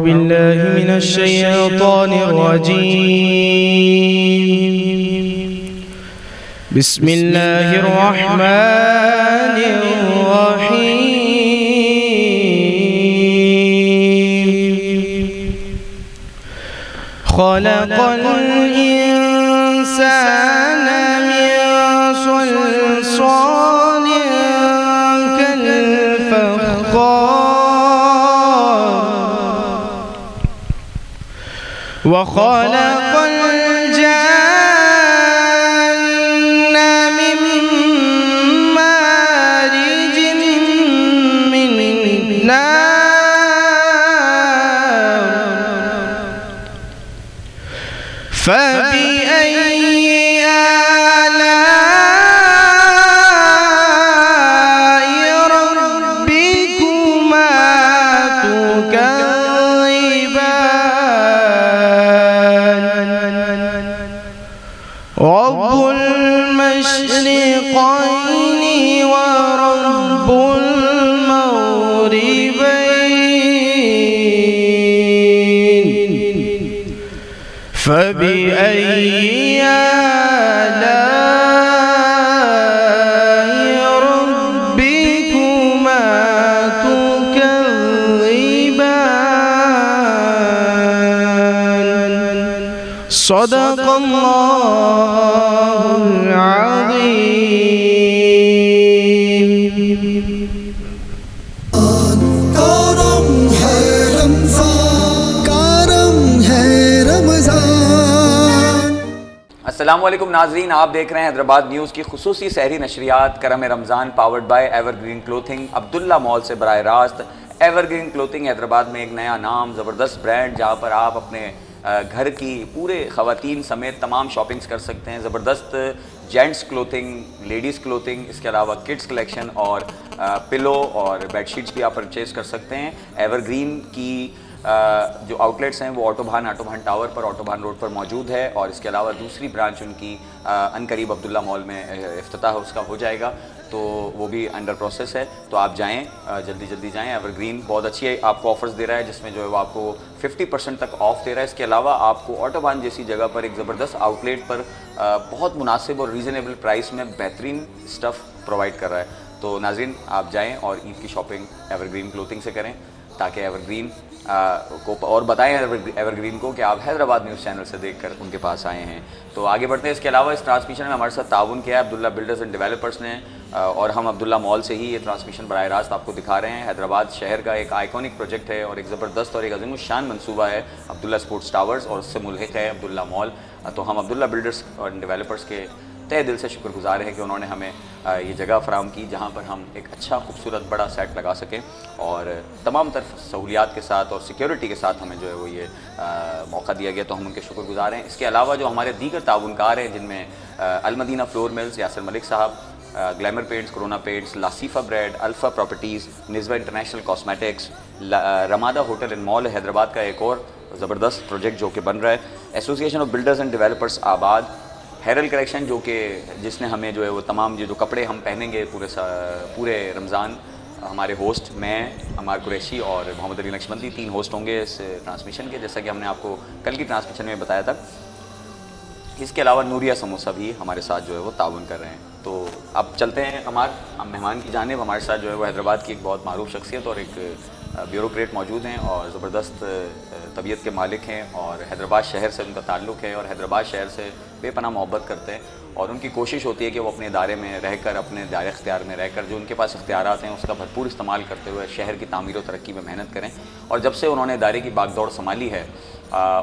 بالله من الشيطان الرجيم. بسم الله الرحمن الرحيم. خلق الإنسان من صلصال كالفخار وخلق الجن من مارج من نار فبأي آلاء ربكما تكذبان رب المشرقين ورب المغربين فبأي آلاء ربكما تكذبان صدق الله العظيم. کرم ہے رمضان. السلام علیکم ناظرین، آپ دیکھ رہے ہیں حیدرآباد نیوز کی خصوصی سحری نشریات Karam Ramzan powered by Ever Green Clothing Abdullah Mall سے براہ راست. ایور گرین کلوتھنگ حیدرآباد میں ایک نیا نام، زبردست برانڈ جہاں پر آپ اپنے گھر کی پورے خواتین سمیت تمام شاپنگز کر سکتے ہیں. زبردست جینٹس کلوتھنگ، لیڈیز کلوتھنگ، اس کے علاوہ کڈس کلیکشن اور پلو اور بیڈ شیٹس بھی آپ پرچیز کر سکتے ہیں. ایور گرین کی جو آؤٹ لیٹس ہیں وہ آٹو بھان ٹاور پر، آٹو بھان روڈ پر موجود ہے، اور اس کے علاوہ دوسری برانچ ان کی عنقریب عبداللہ مال میں افتتاح اس کا ہو جائے گا، تو وہ بھی انڈر پروسیس ہے. تو آپ جائیں، جلدی جائیں. ایور گرین بہت اچھی آپ کو آفرز دے رہا ہے، جس میں جو ہے وہ آپ کو 50% تک آف دے رہا ہے. اس کے علاوہ آپ کو آٹو بھان جیسی جگہ پر ایک زبردست آؤٹ لیٹ پر بہت مناسب اور ریزنیبل پرائس میں بہترین اسٹف پرووائڈ کر رہا ہے. تو ناظرین آپ جائیں اور عید کی شاپنگ ایور گرین کلوتھنگ سے کریں، تاکہ ایور گرین کو اور بتائیں ایور گرین کو کہ آپ حیدرآباد نیوز چینل سے دیکھ کر ان کے پاس آئے ہیں. تو آگے بڑھتے ہیں. اس کے علاوہ اس ٹرانسمیشن میں ہمارے ساتھ تعاون کیا ہے عبداللہ بلڈرز اینڈ ڈیولپرز نے، اور ہم عبداللہ مال سے ہی یہ ٹرانسمیشن براہ راست آپ کو دکھا رہے ہیں. حیدرآباد شہر کا ایک آئیکونک پروجیکٹ ہے اور ایک زبردست اور ایک عظیم الشان منصوبہ ہے عبداللہ اسپورٹس ٹاورز، اور اس سے ملحق ہے عبداللہ مال. تو ہم عبداللہ بلڈرز اینڈ ڈیولپرز کے تہ دل سے شکر گزار ہیں کہ انہوں نے ہمیں یہ جگہ فراہم کی جہاں پر ہم ایک اچھا خوبصورت بڑا سیٹ لگا سکیں، اور تمام طرف سہولیات کے ساتھ اور سیکیورٹی کے ساتھ ہمیں جو ہے وہ یہ موقع دیا گیا، تو ہم ان کے شکر گزار ہیں. اس کے علاوہ جو ہمارے دیگر تعاون کار ہیں، جن میں المدینہ فلور ملز یاسر ملک صاحب، گلیمر پینٹس، کرونا پینٹس، لاسیفا بریڈ، الفا پراپرٹیز، نزوہ International Cosmetics, Ramada Hotel and Mall Hyderabad کا ایک اور زبردست پروجیکٹ جو کہ بن رہا ہے، association of builders and developers آباد، ہیرل کلیکشن جو کہ جس نے ہمیں جو ہے وہ تمام جو کپڑے ہم پہنیں گے پورے رمضان، ہمارے ہوسٹ میں عمار قریشی اور محمد علی نقشبندی 3 ہوسٹ ہوں گے اس ٹرانسمیشن کے، جیسا کہ ہم نے آپ کو کل کی ٹرانسمیشن میں بتایا تھا. اس کے علاوہ نوریہ سموسہ بھی ہمارے ساتھ جو ہے وہ تعاون کر رہے ہیں. تو اب چلتے ہیں مہمان کی جانب. ہمارے ساتھ جو ہے وہ حیدرآباد کی ایک بہت معروف شخصیت اور ایک بیوروکریٹ موجود ہیں، اور زبردست طبیعت کے مالک ہیں، اور حیدرآباد شہر سے ان کا تعلق ہے، اور حیدرآباد شہر سے بے پناہ محبت کرتے ہیں، اور ان کی کوشش ہوتی ہے کہ وہ اپنے ادارے میں رہ کر، اپنے دائرہ اختیار میں رہ کر جو ان کے پاس اختیارات ہیں اس کا بھرپور استعمال کرتے ہوئے شہر کی تعمیر و ترقی میں محنت کریں. اور جب سے انہوں نے ادارے کی باغ دوڑ سنبھالی ہے،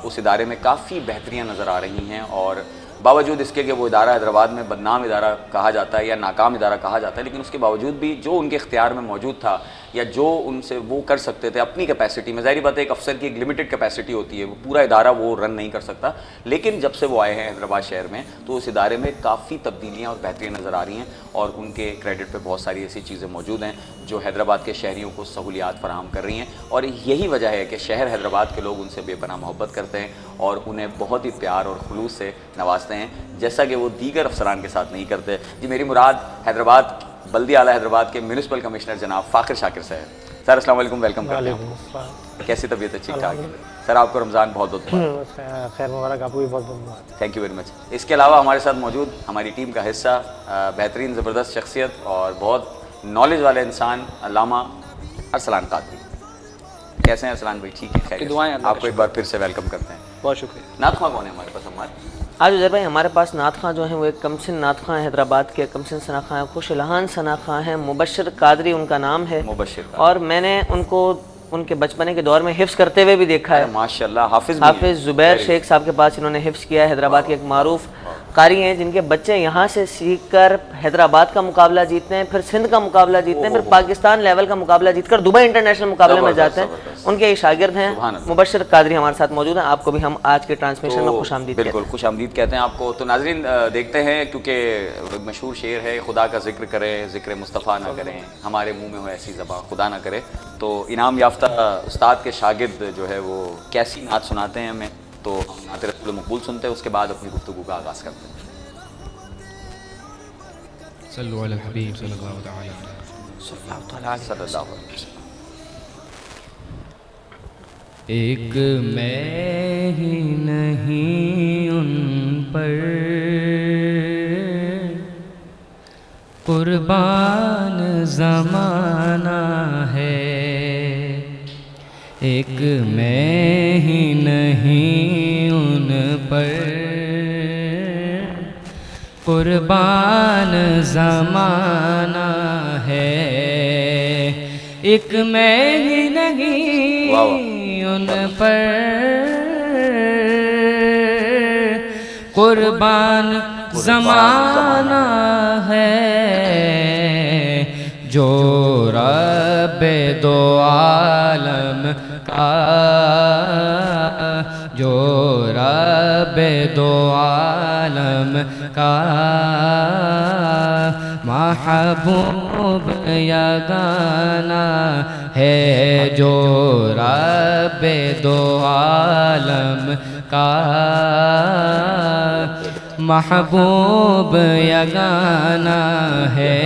اس ادارے میں کافی بہتریاں نظر آ رہی ہیں، اور باوجود اس کے کہ وہ ادارہ حیدرآباد میں بدنام ادارہ کہا جاتا ہے یا ناکام ادارہ کہا جاتا ہے، لیکن اس کے باوجود بھی جو ان کے اختیار میں موجود تھا یا جو ان سے وہ کر سکتے تھے اپنی کیپیسٹی میں، ظاہری بات ہے ایک افسر کی ایک لمیٹڈ کیپیسٹی ہوتی ہے، وہ پورا ادارہ وہ رن نہیں کر سکتا، لیکن جب سے وہ آئے ہیں حیدرآباد شہر میں تو اس ادارے میں کافی تبدیلیاں اور بہتریاں نظر آ رہی ہیں، اور ان کے کریڈٹ پہ بہت ساری ایسی چیزیں موجود ہیں جو حیدرآباد کے شہریوں کو سہولیات فراہم کر رہی ہیں. اور یہی وجہ ہے کہ شہر حیدرآباد کے لوگ ان سے بے پناہ محبت کرتے ہیں اور انہیں بہت ہی پیار اور خلوص سے نوازتے ہیں، جیسا کہ وہ دیگر افسران کے ساتھ نہیں کرتے. جی میری مراد حیدرآباد بلدیہ اعلیٰ حیدرآباد کے میونسپل کمشنر جناب فاخر شاکر صاحب. سر السلام علیکم، ویلکم کرتے ہیں آپ کو. کیسی طبیعت ہے؟ ٹھیک ٹھاک ہے سر. آپ کو رمضان بہت بہت مبارک. خیر مبارک آپ کو بھی بہت بہت. Thank you very much. اس کے علاوہ ہمارے ساتھ موجود ہماری ٹیم کا حصہ، بہترین زبردست شخصیت اور بہت نالج والے انسان علامہ ارسلان قادری. کیسے ہیں ارسلان بھائی؟ ٹھیک ہے، خیر. دعائیں. آپ کو ایک بار پھر سے ویلکم کرتے ہیں. بہت شکریہ. نعت خواں کون ہے ہمارے پاس؟ ہمارے آج عزیر بھائی ہمارے پاس نعت خواں جو ہیں وہ ایک کمسن نعت خواں ہیں، حیدرآباد کے کمسن ثنا خواں ہیں، خوش الحان ثنا خواں ہیں. مبشر قادری ان کا نام ہے. مبشر قادری. اور میں نے ان کو ان کے بچپنے کے دور میں حفظ کرتے ہوئے بھی دیکھا ہے. ماشاءاللہ حافظ بھی ہیں. حافظ زبیر شیخ صاحب کے پاس انہوں نے حفظ کیا ہے. حیدرآباد کے ایک معروف قاری ہیں جن کے بچے یہاں سے سیکھ کر حیدرآباد کا مقابلہ جیتتے ہیں، پھر سندھ کا مقابلہ جیتتے ہیں، پھر پاکستان لیول کا مقابلہ جیت کر دبئی انٹرنیشنل مقابلے میں جاتے ہیں. ان کے یہ شاگرد ہیں. مبشر قادری ہمارے ساتھ موجود ہیں. آپ کو بھی ہم آج کے ٹرانسمیشن میں خوش آمدید کہتے ہیں. بالکل خوش آمدید کہتے ہیں آپ کو. تو ناظرین دیکھتے ہیں، کیونکہ مشہور شعر ہے، خدا کا ذکر کریں ذکر مصطفیٰ نہ کریں، ہمارے منہ میں ہو ایسی زبان خدا نہ کرے. تو انعام یافتہ استاد کے شاگرد جو ہے وہ کیسی نعت سناتے ہیں ہمیں، تو ہم نعت رسول مقبول سنتے ہیں، اس کے بعد اپنی گفتگو کا آغاز کرتے ہیں. صلوا علی الحبیب صلی اللہ تعالی علیہ صلی اللہ علیہ وسلم. ایک میں ہی نہیں ان پر قربان زمانہ ہے، ایک میں ہی نہیں ان پر قربان زمانہ ہے، ایک میں ہی نہیں ان پر قربان زمانہ ہے، جو رب دو عالم کا، جو رب دو عالم کا محبوب یگانہ ہے، جو رب دو عالم کا محبوب یگانہ ہے.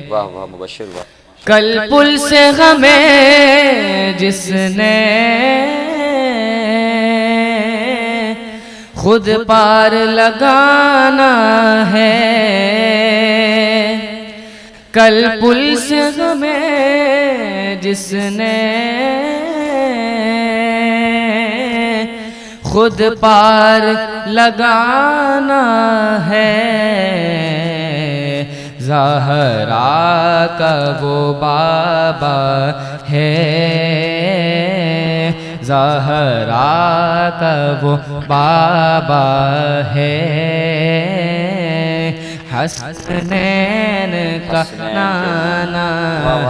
واہ واہ مبشر واہ. کل پل سے ہمیں جس نے خود پار لگانا ہے، کل پل سے ہمیں جس نے خود پار لگانا ہے، زہرا کا وہ بابا ہے، زہرا کا وہ بابا ہے، حسنین کا نانا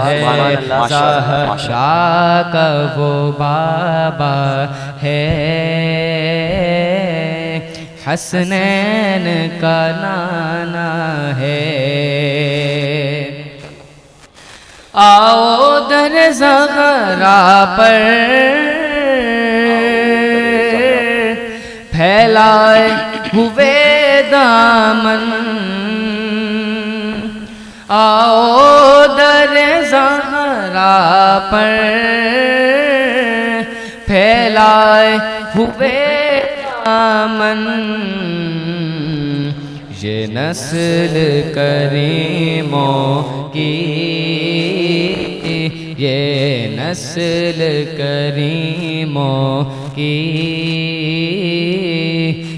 ہے، زہرا کا وہ بابا ہے، حسنین کا نانا ہے. آؤ در زہرا پر پھیلائے ہوئے دامن، آؤ در زہرا پر پھیلائے ہوئے دامن، یہ نسل کریموں کی، یہ نسل کریموں کی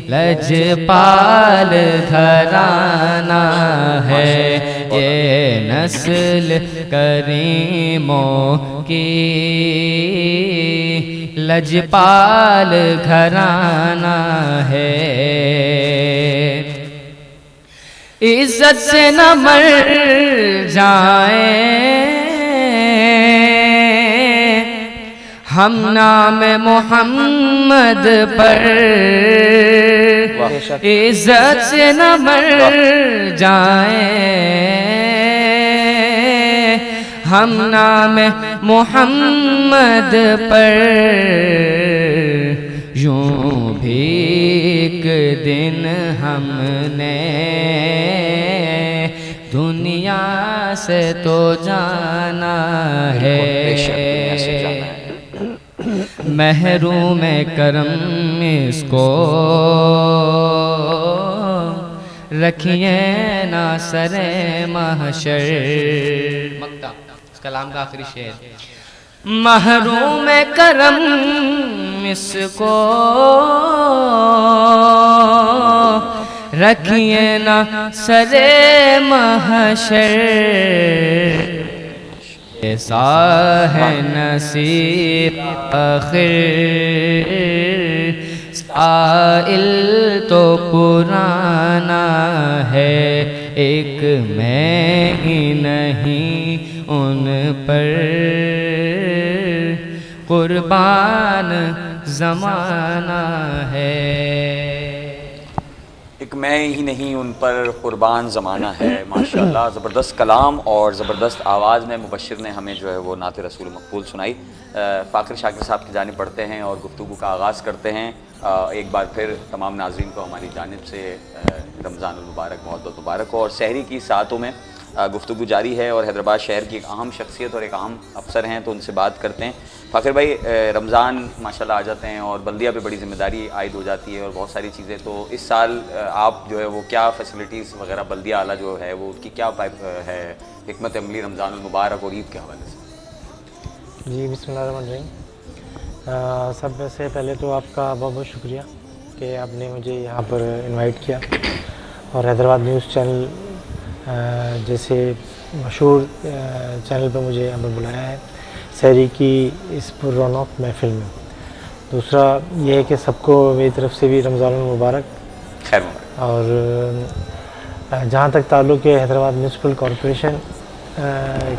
لجپال گھرانہ ہے، یہ نسل کریموں کی لجپال گھرانہ ہے. عزت سے نہ مر جائیں ہم نام محمد پر، عزت سے نہ مر جائیں ہم نام محمد پر، یوں بھی ایک دن ہم نے دنیا سے تو جانا بے شک دنیا سے جانا ہے. محروم کرم اس کو رکھیے نا سر محشر. مکتا اس کلام کا آخری شعر. محروم کرم اس کو رکھیے نا سر محشر. ایسا ہے نصیب آخر سائل تو پرانا ہے. ایک میں ہی نہیں ان پر قربان زمانہ ہے. ایک میں ہی نہیں ان پر قربان زمانہ ہے. ماشاءاللہ زبردست کلام اور زبردست آواز میں مبشر نے ہمیں جو ہے وہ نعت رسول مقبول سنائی. فاخر شاکر صاحب کی جانب پڑھتے ہیں اور گفتگو کا آغاز کرتے ہیں. ایک بار پھر تمام ناظرین کو ہماری جانب سے رمضان المبارک بہت بہت مبارک ہو. اور سحری کی ساعتوں میں گفتگو جاری ہے اور حیدرآباد شہر کی ایک اہم شخصیت اور ایک اہم افسر ہیں تو ان سے بات کرتے ہیں. فاخر بھائی رمضان ماشاءاللہ آ جاتے ہیں اور بلدیہ پہ بڑی ذمہ داری عائد ہو جاتی ہے اور بہت ساری چیزیں. تو اس سال آپ جو ہے وہ کیا فیسلٹیز وغیرہ بلدیہ اعلیٰ جو ہے وہ ان کی کیا ہے حکمت عملی رمضان المبارک اور عید کے حوالے سے؟ جی بسم اللہ الرحمن الرحیم. سب سے پہلے تو آپ کا بہت بہت شکریہ کہ آپ نے مجھے یہاں پر انوائٹ کیا اور حیدرآباد نیوز چینل جیسے مشہور چینل پہ مجھے یہاں پر بلایا ہے سحری کی اس پر رونق محفل میں. دوسرا یہ ہے کہ سب کو میری طرف سے بھی رمضان المبارک. خیر مبارک. اور جہاں تک تعلق ہے حیدرآباد میونسپل کارپوریشن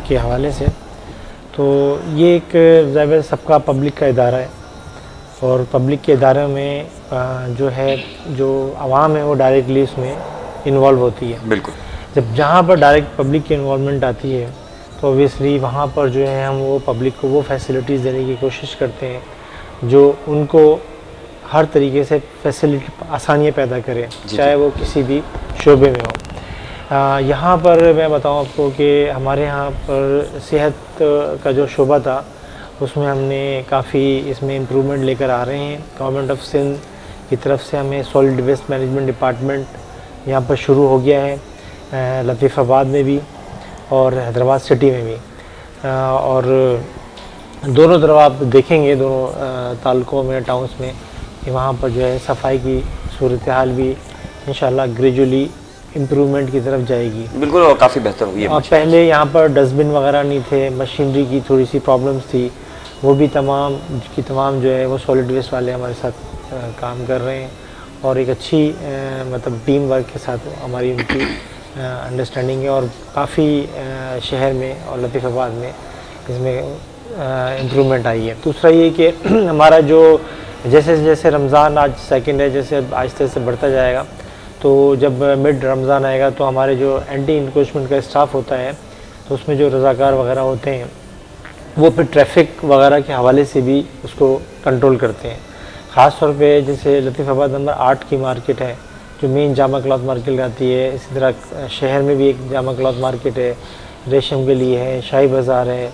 کے حوالے سے تو یہ ایک ظاہر سب کا پبلک کا ادارہ ہے اور پبلک کے ادارے میں جو ہے جو عوام ہے وہ ڈائریکٹلی اس میں انوالو ہوتی ہے. بالکل. جب جہاں پر ڈائریکٹ پبلک کی انوالومنٹ آتی ہے تو اوبیسلی وہاں پر جو ہے ہم وہ پبلک کو وہ فیسلٹیز دینے کی کوشش کرتے ہیں جو ان کو ہر طریقے سے آسانیاں پیدا کرے چاہے وہ کسی بھی شعبے میں ہو. یہاں پر میں بتاؤں آپ کو کہ ہمارے یہاں پر صحت کا جو شعبہ تھا اس میں ہم نے کافی اس میں امپرومنٹ لے کر آ رہے ہیں. گورنمنٹ آف سندھ کی طرف سے ہمیں سالڈ ویسٹ مینجمنٹ ڈپارٹمنٹ یہاں پر شروع ہو گیا ہے لطیف آباد میں بھی اور حیدرآباد سٹی میں بھی. اور دونوں طرف آپ دیکھیں گے دونوں تعلقوں میں ٹاؤنس میں کہ وہاں پر جو ہے صفائی کی صورتحال بھی انشاءاللہ گریجولی امپرومنٹ کی طرف جائے گی. بالکل اور کافی بہتر ہوئی ہے. پہلے یہاں پر ڈسٹ بن وغیرہ نہیں تھے, مشینری کی تھوڑی سی پرابلمس تھی, وہ بھی تمام کی تمام جو ہے وہ سالڈ ویسٹ والے ہمارے ساتھ کام کر رہے ہیں اور ایک اچھی مطلب ٹیم ورک کے ساتھ ہماری ان کی انڈرسٹینڈنگ ہے اور کافی شہر میں اور لطیف آباد میں اس میں امپرومنٹ آئی ہے. دوسرا یہ کہ ہمارا جو جیسے جیسے رمضان آج سیکنڈ ہے, جیسے آہستہ آہستہ بڑھتا جائے گا تو جب مڈ رمضان آئے گا تو ہمارے جو اینٹی انکروچمنٹ کا اسٹاف ہوتا ہے تو اس میں جو رضاکار وغیرہ ہوتے ہیں وہ پھر ٹریفک وغیرہ کے حوالے سے بھی اس کو کنٹرول کرتے ہیں. خاص طور پہ جیسے لطیف آباد نمبر 8 کی مارکیٹ ہے جو مین جامع کلاتھ مارکیٹ آتی ہے, اسی طرح شہر میں بھی ایک جامع کلاتھ مارکیٹ ہے, ریشم گلی ہے, شاہی بازار ہے,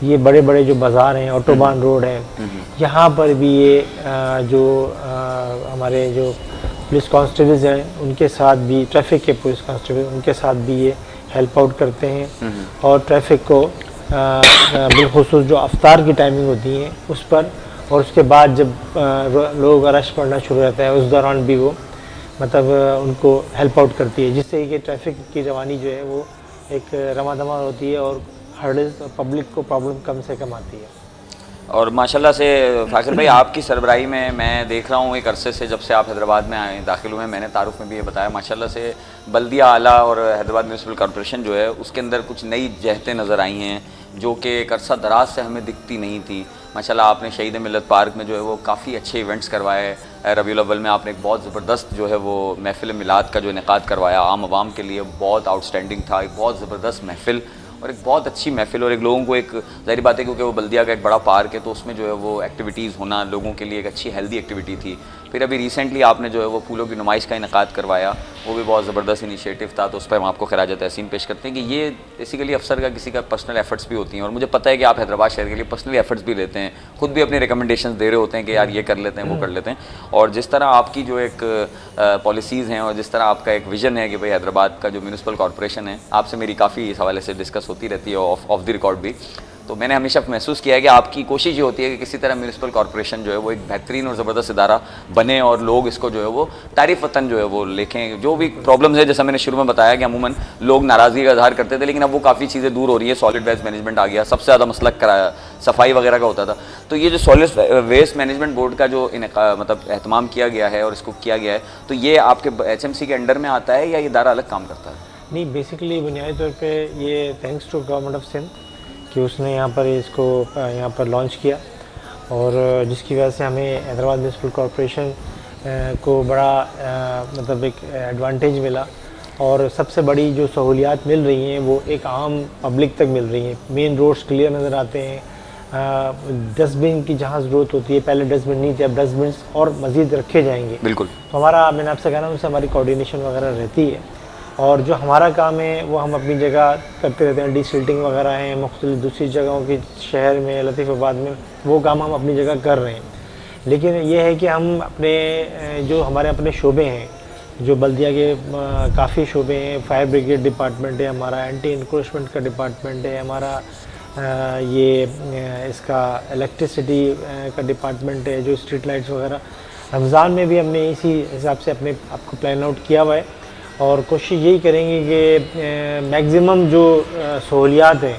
یہ بڑے بڑے جو بازار ہیں, آٹوبان روڈ ہے, یہاں پر بھی یہ جو ہمارے جو پولیس کانسٹیبلز ہیں ان کے ساتھ بھی, ٹریفک کے پولیس کانسٹیبل ان کے ساتھ بھی یہ ہیلپ آؤٹ کرتے ہیں اور ٹریفک کو بالخصوص جو افطار کی ٹائمنگ ہوتی ہیں اس پر اور اس کے بعد جب لوگ رش پڑنا شروع ہوتا ہے اس دوران بھی وہ مطلب ان کو ہیلپ آؤٹ کرتی ہے, جس سے کہ ٹریفک کی روانی جو ہے وہ ایک رواں دماں ہوتی ہے اور ہرڈلز اور پبلک کو پرابلم کم سے کم آتی ہے. اور ماشاءاللہ سے فاخر بھائی آپ کی سربراہی میں دیکھ رہا ہوں ایک عرصے سے جب سے آپ حیدرآباد میں آئے داخل ہوئے, میں نے تعارف میں بھی یہ بتایا ماشاءاللہ سے بلدیہ اعلیٰ اور حیدرآباد میونسپل کارپوریشن جو ہے اس کے اندر کچھ نئی جہتیں نظر آئی ہیں جو کہ ایک عرصہ دراز سے ہمیں دکھتی نہیں تھی. ماشاءاللہ آپ نے شہید ملت پارک میں جو ہے وہ کافی اچھے ایونٹس کروائے. ربیع الاول میں آپ نے ایک بہت زبردست جو ہے وہ محفل میلاد کا جو انعقاد کروایا عام عوام کے لیے, بہت آؤٹ اسٹینڈنگ تھا, ایک بہت زبردست محفل. اور ایک بہت اچھی محفل اور ایک لوگوں کو ایک ظاہری بات ہے کیونکہ وہ بلدیہ کا ایک بڑا پارک ہے تو اس میں جو ہے وہ ایکٹیویٹیز ہونا لوگوں کے لیے ایک اچھی ہیلدی ایکٹیویٹی تھی. پھر ابھی ریسنٹلی آپ نے جو ہے وہ پھولوں کی نمائش کا انعقاد کروایا, وہ بھی بہت زبردست انیشیٹو تھا, تو اس پہ ہم آپ کو خراج تحسین پیش کرتے ہیں کہ یہ بیسیکلی افسر کا کسی کا پرسنل ایفرٹس بھی ہوتی ہیں, اور مجھے پتہ ہے کہ آپ حیدرآباد شہر کے لیے پرسنلی ایفرٹس بھی لیتے ہیں, خود بھی اپنی ریکمنڈیشنز دے رہے ہوتے ہیں کہ یار یہ کر لیتے ہیں وہ کر لیتے ہیں. اور جس طرح آپ کی جو ایک پالیسیز ہیں اور جس طرح آپ کا ایک ویژن ہے کہ بھائی حیدرآباد کا جو میونسپل کارپوریشن ہے, آپ سے میری کافی اس حوالے سے ڈسکس ہوتی رہتی ہے آف دی ریکارڈ بھی, تو میں نے ہمیشہ محسوس کیا ہے کہ آپ کی کوشش یہ ہوتی ہے کہ کسی طرح میونسپل کارپوریشن جو ہے وہ ایک بہترین اور زبردست ادارہ بنے اور لوگ اس کو جو ہے وہ تعریف وطن جو ہے وہ لکھیں. جو بھی پرابلمز ہے جیسا میں نے شروع میں بتایا کہ عموماً لوگ ناراضگی کا اظہار کرتے تھے, لیکن اب وہ کافی چیزیں دور ہو رہی ہیں. سالڈ ویسٹ مینجمنٹ آ گیا, سب سے زیادہ مسلک کرایا صفائی وغیرہ کا ہوتا تھا, تو یہ جو سالڈ ویسٹ مینجمنٹ بورڈ کا جو مطلب اہتمام کیا گیا ہے اور اس کو کیا گیا ہے, تو یہ آپ کے ایچ ایم سی کے انڈر میں آتا ہے یا یہ ادارہ الگ کام کرتا ہے؟ نہیں, بیسیکلی بنیادی طور پہ یہ thanks to government of Sindh کہ اس نے یہاں پر اس کو یہاں پر لانچ کیا, اور جس کی وجہ سے ہمیں حیدرآباد میونسپل کارپوریشن کو بڑا مطلب ایک ایڈوانٹیج ملا, اور سب سے بڑی جو سہولیات مل رہی ہیں وہ ایک عام پبلک تک مل رہی ہیں. مین روڈز کلیئر نظر آتے ہیں, ڈسٹ بن کی جہاں ضرورت ہوتی ہے, پہلے ڈسٹ بن نہیں تھے, اب ڈسٹ بنس اور مزید رکھے جائیں گے. بالکل, تو ہمارا, میں نے آپ سے کہا نا, ان سے ہماری کوآرڈینیشن وغیرہ رہتی ہے, اور جو ہمارا کام ہے وہ ہم اپنی جگہ کرتے رہتے ہیں. ڈی سلٹنگ وغیرہ ہیں مختلف دوسری جگہوں کی, شہر میں, لطیف آباد میں, وہ کام ہم اپنی جگہ کر رہے ہیں. لیکن یہ ہے کہ ہم اپنے جو ہمارے اپنے شعبے ہیں, جو بلدیہ کے کافی شعبے ہیں, فائر بریگیڈ ڈپارٹمنٹ ہے ہمارا, اینٹی انکروچمنٹ کا ڈپارٹمنٹ ہے ہمارا, یہ اس کا الیکٹریسٹی کا ڈپارٹمنٹ ہے, جو اسٹریٹ لائٹس وغیرہ. رمضان میں بھی ہم نے اسی حساب سے اپنے آپ کو پلان آؤٹ کیا ہوا ہے, اور کوشش یہی کریں گے کہ میگزیمم جو سہولیات ہیں,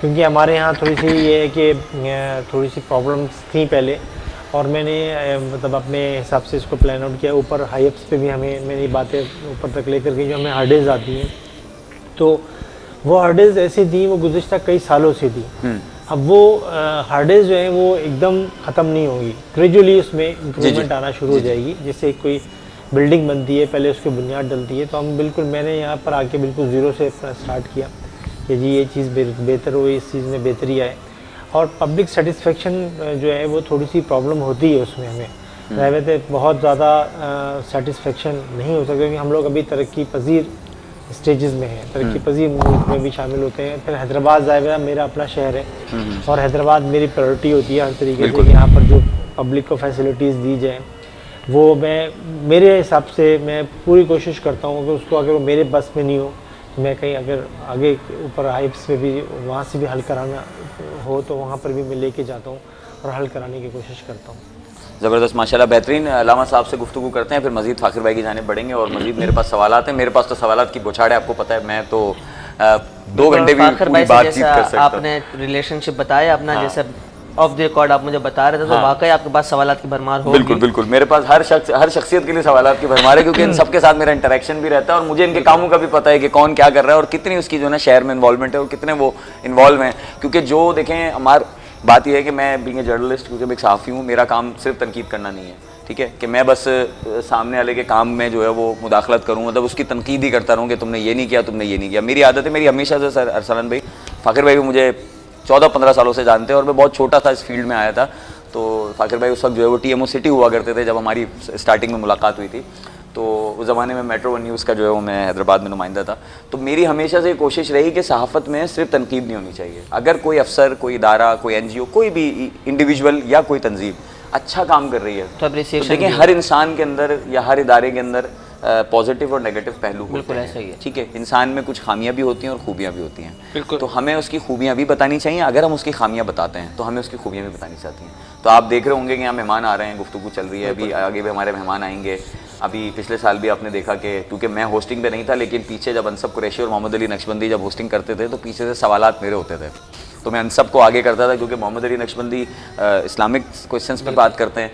کیونکہ ہمارے یہاں تھوڑی سی یہ ہے کہ تھوڑی سی پرابلمس تھیں پہلے, اور میں نے مطلب اپنے حساب سے اس کو پلان آؤٹ کیا. اوپر ہائی اپس پہ بھی ہمیں میری باتیں اوپر تک لے کر کے جو ہمیں ہرڈلز آتی ہیں, تو وہ ہرڈلز ایسی تھیں وہ گزشتہ کئی سالوں سے تھی. اب وہ ہرڈلز جو ہیں وہ ایک دم ختم نہیں ہوں گی, گریجولی اس میں امپرومنٹ آنا شروع ہو جائے گی. جیسے کوئی بلڈنگ بنتی ہے, پہلے اس کی بنیاد ڈلتی ہے, تو ہم بالکل, میں نے یہاں پر آ کے بالکل زیرو سے اسٹارٹ کیا کہ جی یہ چیز بہتر ہوئی, اس چیز میں بہتری آئے. اور پبلک سیٹسفیکشن جو ہے وہ تھوڑی سی پرابلم ہوتی ہے اس میں. ہمیں ظاہر ہے بہت زیادہ سیٹسفیکشن نہیں ہو سکتا, کیونکہ ہم لوگ ابھی ترقی پذیر اسٹیجز میں ہیں, ترقی پذیر ملک میں بھی شامل ہوتے ہیں. پھر حیدرآباد ظاہر میرا اپنا شہر ہے, اور حیدرآباد میری پرائورٹی ہوتی ہے ہر طریقے سے کہ یہاں پر جو پبلک کو فیسلٹیز دی جائیں, وہ میں میرے حساب سے میں پوری کوشش کرتا ہوں کہ اس کو, اگر وہ میرے بس میں نہیں ہو, میں کہیں اگر آگے اوپر ہائپس میں بھی وہاں سے بھی حل کرانا ہو تو وہاں پر بھی میں لے کے جاتا ہوں اور حل کرانے کی کوشش کرتا ہوں. زبردست, ماشاءاللہ, بہترین. علامہ صاحب سے گفتگو کرتے ہیں, پھر مزید فاخر بھائی کی جانب بڑھیں گے, اور مزید میرے پاس سوالات ہیں. میرے پاس تو سوالات کی بوچھاڑ ہے, آپ کو پتہ ہے, میں تو 2 گھنٹے بھی پوری بات چیت کر سکتا ہوں. آپ نے ریلیشن شپ بتایا اپنا, جیسے آف دی ریکارڈ آپ مجھے بتا رہے تھے, تو واقعی آپ کے پاس سوالات کی بھرمار ہوگی. بالکل بالکل, میرے پاس ہر شخصیت کے لیے سوالات کی بھرمار ہے, کیونکہ ان سب کے ساتھ میرا انٹریکشن بھی رہتا ہے, اور مجھے ان کے کاموں کا بھی پتہ ہے کہ کون کیا کر رہا ہے اور کتنی اس کی جو ہے نا شہر میں انوالومنٹ ہے, اور کتنے وہ انوالو ہیں. کیونکہ جو دیکھیں, ہماری بات یہ ہے کہ میں بینگ اے جرنلسٹ, کیونکہ میں ایک صحافی ہوں, میرا کام صرف تنقید کرنا نہیں ہے, ٹھیک ہے, کہ میں بس سامنے والے کے کام میں جو ہے وہ مداخلت کروں, مطلب اس کی تنقید ہی کرتا رہوں کہ تم نے یہ نہیں کیا, تم نے یہ نہیں کیا. میری عادت ہے, میری ہمیشہ سے, سر ارسلان بھائی, فاخر بھائی بھی مجھے 14-15 سالوں سے جانتے ہیں, اور میں بہت چھوٹا تھا اس فیلڈ میں آیا تھا. تو فاخر بھائی اس وقت جو ہے وہ TMO سٹی ہوا کرتے تھے جب ہماری اسٹارٹنگ میں ملاقات ہوئی تھی. تو اس زمانے میں میٹرو 1 نیوز کا جو ہے وہ میں حیدرآباد میں نمائندہ تھا. تو میری ہمیشہ سے یہ کوشش رہی کہ صحافت میں صرف تنقید نہیں ہونی چاہیے. اگر کوئی افسر, کوئی ادارہ, کوئی NGO, کوئی بھی انڈیویجول یا کوئی تنظیم اچھا کام کر رہی ہے, تو دیکھیں ہر انسان کے اندر یا ہر ادارے کے اندر پازیٹیو اور نیگیٹو پہلو ہوتے ہیں, ٹھیک ہے. انسان میں کچھ خامیاں بھی ہوتی ہیں اور خوبیاں بھی ہوتی ہیں, تو ہمیں اس کی خوبیاں بھی بتانی چاہیے. اگر ہم اس کی خامیاں بتاتے ہیں تو ہمیں اس کی خوبیاں بھی بتانی چاہتی ہیں. تو آپ دیکھ رہے ہوں گے کہ یہاں مہمان آ رہے ہیں, گفتگو چل رہی ہے, ابھی آگے بھی ہمارے مہمان آئیں گے. ابھی پچھلے سال بھی آپ نے دیکھا کہ کیونکہ میں ہوسٹنگ پہ نہیں تھا, لیکن پیچھے جب انصب قریشی اور محمد علی نقشبندی جب ہوسٹنگ کرتے تھے تو پیچھے سے سوالات میرے ہوتے تھے, تو میں انصب کو آگے کرتا تھا, کیونکہ محمد علی نقشبندی اسلامک کویشچنس پہ بات کرتے ہیں,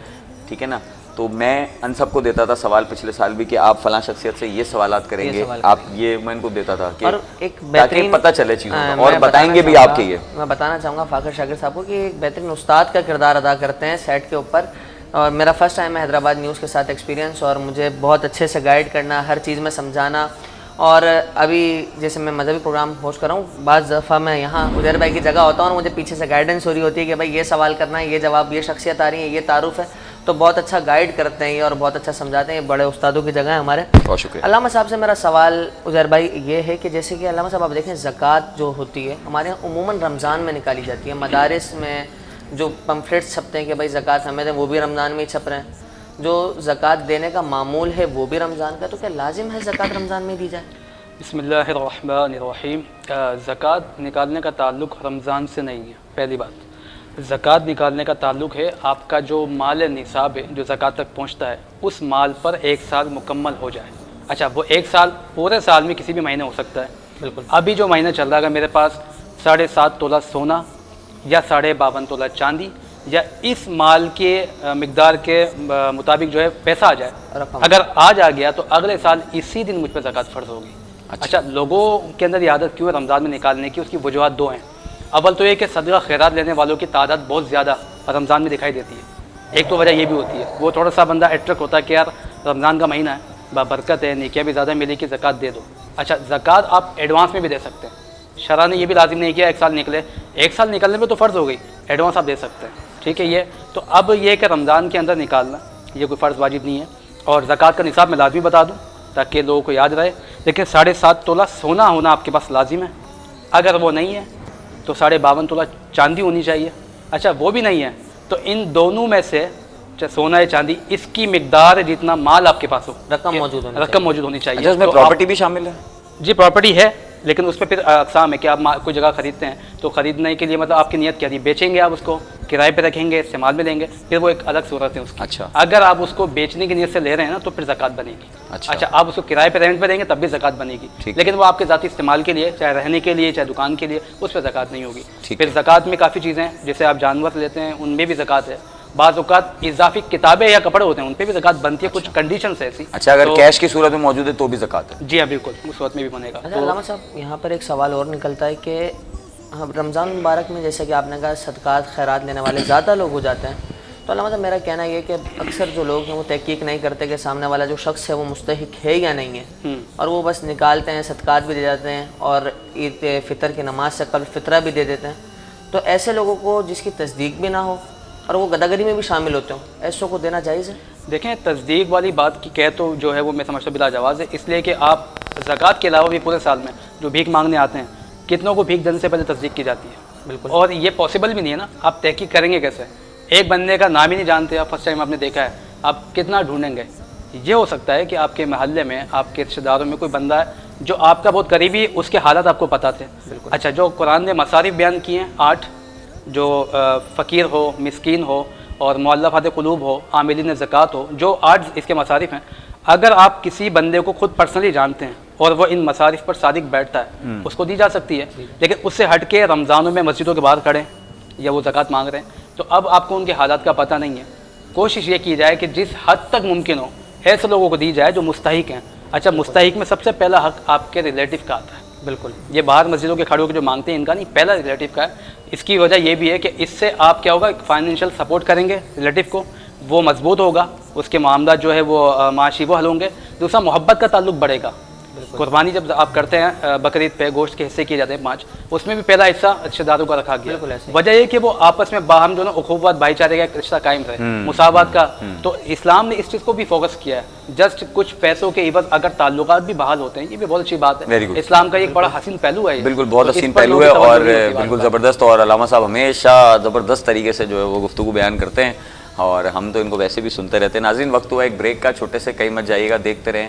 ٹھیک ہے نا. تو میں انصب کو دیتا تھا سوال پچھلے سال بھی کہ آپ فلاں شخصیت سے یہ سوالات کریں گے, آپ یہ, میں ان کو دیتا تھا کہ ایک بہترین پتہ چلے چیزوں کا, اور بتائیں گے بھی آپ کے. یہ میں بتانا چاہوں گا فاخر شاکر صاحب کو کہ ایک بہترین استاد کا کردار ادا کرتے ہیں سیٹ کے اوپر. اور میرا فرسٹ ٹائم ہے حیدرآباد نیوز کے ساتھ ایکسپیرینس, اور مجھے بہت اچھے سے گائیڈ کرنا, ہر چیز میں سمجھانا, اور ابھی جیسے میں مذہبی پروگرام ہوسٹ کر رہا ہوں، بعض دفعہ میں یہاں عزیر بھائی کی جگہ ہوتا ہوں اور مجھے پیچھے سے گائیڈنس ہو رہی ہوتی ہے کہ بھائی یہ سوال کرنا ہے، یہ جواب، یہ شخصیت آ رہی ہے، یہ تعارف ہے، تو بہت اچھا گائیڈ کرتے ہیں یہ اور بہت اچھا سمجھاتے ہیں، بڑے استادوں کی جگہ ہے ہمارے. بہت شکریہ. علامہ صاحب سے میرا سوال عزیر بھائی یہ ہے کہ جیسے کہ علامہ صاحب آپ دیکھیں زکوٰۃ جو ہوتی ہے ہمارے یہاں عموماً رمضان میں نکالی جاتی ہے. مدارس میں جو پمفلیٹس چھپتے ہیں کہ بھائی زکوٰۃ ہمیں دیں، وہ بھی رمضان میں ہی چھپ رہے ہیں. جو زکوٰۃ دینے کا معمول ہے وہ بھی رمضان کا، تو کیا لازم ہے زکوٰۃ رمضان میں دی جائے؟ بسم اللہ الرحمن الرحیم. زکوٰۃ نکالنے کا تعلق رمضان سے نہیں ہے. پہلی بات، زکوٰۃ نکالنے کا تعلق ہے آپ کا جو مال نصاب ہے جو زکوٰۃ تک پہنچتا ہے اس مال پر 1 سال مکمل ہو جائے. اچھا، وہ 1 سال پورے سال میں کسی بھی مہینے ہو سکتا ہے. بالکل. ابھی جو مہینہ چل رہا ہے میرے پاس 7.5 تولہ سونا یا 52.5 تولہ چاندی یا اس مال کے مقدار کے مطابق جو ہے پیسہ آ جائے، اگر آج آ گیا تو اگلے سال اسی دن مجھ پہ زکوٰۃ فرض ہوگی. اچھا، لوگوں کے اندر یہ عادت کیوں ہے رمضان میں نکالنے کی؟ اس کی وجوہات 2 ہیں. اول تو یہ کہ صدقہ خیرات لینے والوں کی تعداد بہت زیادہ رمضان میں دکھائی دیتی ہے. ایک تو وجہ یہ بھی ہوتی ہے، وہ تھوڑا سا بندہ اٹریکٹ ہوتا ہے کہ یار رمضان کا مہینہ ہے، برکت ہے، نیکیاں بھی زیادہ ملے کہ زکوٰۃ دے دو. اچھا، زکوٰۃ آپ ایڈوانس میں بھی دے سکتے ہیں. شرع نے یہ بھی لازم نہیں کیا 1 سال نکلے، 1 سال نکلنے پہ تو فرض ہو گئی، ایڈوانس آپ دے سکتے ہیں. ٹھیک ہے. یہ تو اب یہ کہ رمضان کے اندر نکالنا یہ کوئی فرض واجب نہیں ہے. اور زکوٰۃ کا نصاب میں لازمی بتا دوں تاکہ لوگوں کو یاد رہے، لیکن 7.5 تولہ سونا ہونا آپ کے پاس لازم ہے. اگر وہ نہیں ہے تو 52.5 تولہ چاندی ہونی چاہیے. اچھا، وہ بھی نہیں ہے تو ان دونوں میں سے سونا یا چاندی اس کی مقدار جتنا مال آپ کے پاس ہو، رقم موجود ہونی چاہیے. اچھا، اس میں پراپرٹی بھی شامل ہے؟ جی، پراپرٹی ہے، لیکن اس پہ پھر اقسام ہے کہ آپ کوئی جگہ خریدتے ہیں تو خریدنے کے لیے مطلب آپ کی نیت کیا تھی، بیچیں گے آپ اس کو، کرائے پہ رکھیں گے، استعمال میں لیں گے، پھر وہ ایک الگ صورت ہے اس کی. اچھا، اگر آپ اس کو بیچنے کی نیت سے لے رہے ہیں نا تو پھر زکوٰۃ بنے گی. اچھا، آپ اس کو کرائے پہ رینٹ پہ دیں گے تب بھی زکوٰۃ بنے گی، لیکن وہ آپ کے ذاتی استعمال کے لیے، چاہے رہنے کے لیے چاہے دکان کے لیے، اس پہ زکوٰۃ نہیں ہوگی. پھر زکوٰۃ میں کافی چیزیں ہیں، جیسے آپ جانور لیتے ہیں ان میں بھی زکوٰۃ ہے. بعض اوقات اضافی کتابیں یا کپڑے ہوتے ہیں ان پہ بھی زکوٰۃ بنتی ہے. کچھ کنڈیشنز ایسی. اچھا، اگر کیش کی صورت میں موجود ہے تو بھی زکوٰۃ ہے؟ جی ہاں، بالکل، اس صورت میں بھی بنے گا. علامہ صاحب یہاں پر ایک سوال اور نکلتا ہے کہ رمضان مبارک میں جیسے کہ آپ نے کہا صدقات خیرات لینے والے زیادہ لوگ ہو جاتے ہیں، تو علامہ صاحب میرا کہنا یہ ہے کہ اکثر جو لوگ ہیں وہ تحقیق نہیں کرتے کہ سامنے والا جو شخص ہے وہ مستحق ہے یا نہیں ہے، اور وہ بس نکالتے ہیں، صدقات بھی دے جاتے ہیں اور عید فطر کی نماز سے قبل فطرہ بھی دے دیتے ہیں. تو ایسے لوگوں کو جس کی تصدیق بھی نہ ہو اور وہ گداگری میں بھی شامل ہوتے ہوں، ایسوں کو دینا جائز ہے؟ دیکھیں، تصدیق والی بات کی کہہ تو جو ہے وہ میں سمجھتا بلا جواز ہے، اس لیے کہ آپ زکوٰۃ کے علاوہ بھی پورے سال میں جو بھیک مانگنے آتے ہیں کتنوں کو بھیک دینے سے پہلے تصدیق کی جاتی ہے. بالکل. اور یہ پاسبل بھی نہیں ہے نا، آپ تحقیق کریں گے کیسے؟ ایک بندے کا نام ہی نہیں جانتے آپ، فرسٹ ٹائم آپ نے دیکھا ہے، آپ کتنا ڈھونڈیں گے؟ یہ ہو سکتا ہے کہ آپ کے محلے میں آپ کے رشتہ داروں میں کوئی بندہ ہے جو آپ کا بہت قریبی، اس کے حالات آپ کو پتہ تھے. اچھا، جو قرآن نے مصارف بیان کیے ہیں 8، جو فقیر ہو، مسکین ہو اور مؤلفات قلوب ہو، عاملین زکوٰۃ ہو، جو 8 اس کے مصارف ہیں، اگر آپ کسی بندے کو خود پرسنلی جانتے ہیں اور وہ ان مصارف پر صادق بیٹھتا ہے اس کو دی جا سکتی ہے. لیکن اس سے ہٹ کے رمضانوں میں مسجدوں کے باہر کھڑے یا وہ زکوٰۃ مانگ رہے ہیں تو اب آپ کو ان کے حالات کا پتہ نہیں ہے. کوشش یہ کی جائے کہ جس حد تک ممکن ہو ایسے لوگوں کو دی جائے جو مستحق ہیں. اچھا، مستحق میں سب سے پہلا حق آپ کے ریلیٹو کا آتا ہے. بالکل، یہ باہر مسجدوں کے کھڑے ہو کے جو مانگتے ہیں ان کا نہیں، پہلا ریلیٹو کا ہے. اس کی وجہ یہ بھی ہے کہ اس سے آپ کیا ہوگا، فائنینشیل سپورٹ کریں گے ریلیٹو کو، وہ مضبوط ہوگا، اس کے معاملات جو ہے وہ معاشی وہ حل ہوں گے. دوسرا، محبت کا تعلق بڑھے گا. قربانی جب آپ کرتے ہیں بقرعید پہ گوشت کے حصے کیے جاتے ہیں 5، اس میں بھی پہلا حصہ رشتہ داروں کا رکھا گیا. وجہ یہ کہ وہ آپس میں باہم جو نا اخوت بھائی چارے کا ایک رشتہ قائم رہے، مساوات کا. تو اسلام نے اس چیز کو بھی فوکس کیا ہے. جسٹ کچھ پیسوں کے عوض اگر تعلقات بھی بحال ہوتے ہیں، یہ بھی بہت اچھی بات ہے. اسلام کا ایک بڑا حسین پہلو ہے. بالکل، بہت حسین پہلو ہے اور بالکل زبردست. اور علامہ صاحب ہمیشہ زبردست طریقے سے جو ہے وہ گفتگو بیان کرتے ہیں اور ہم تو ان کو ویسے بھی سنتے رہتے ہیں. ناظرین، وقت ہوا ایک بریک کا، چھوٹے سے کہیں مت جائیے گا، دیکھتے رہیں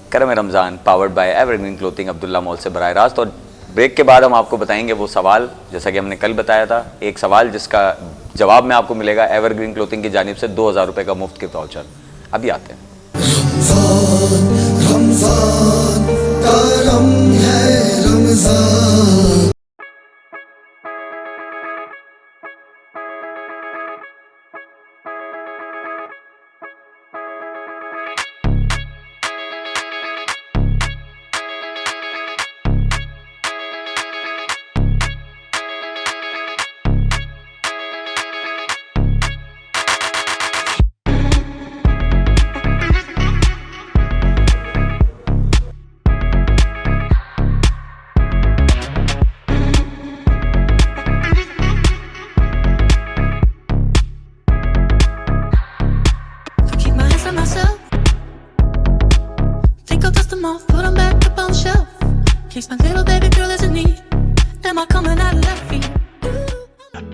Karam Ramzan powered by Ever Green Clothing Abdullah Mall سے براہ راست. اور بریک کے بعد ہم آپ کو بتائیں گے وہ سوال جیسا کہ ہم نے کل بتایا تھا، ایک سوال جس کا جواب میں آپ کو ملے گا ایور گرین کلوتھنگ کی جانب سے 2000 روپے کا مفت گفٹ واؤچر. ابھی آتے ہیں. رمضان کرم ہے رمضان.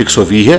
120,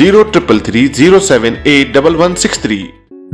0333078163।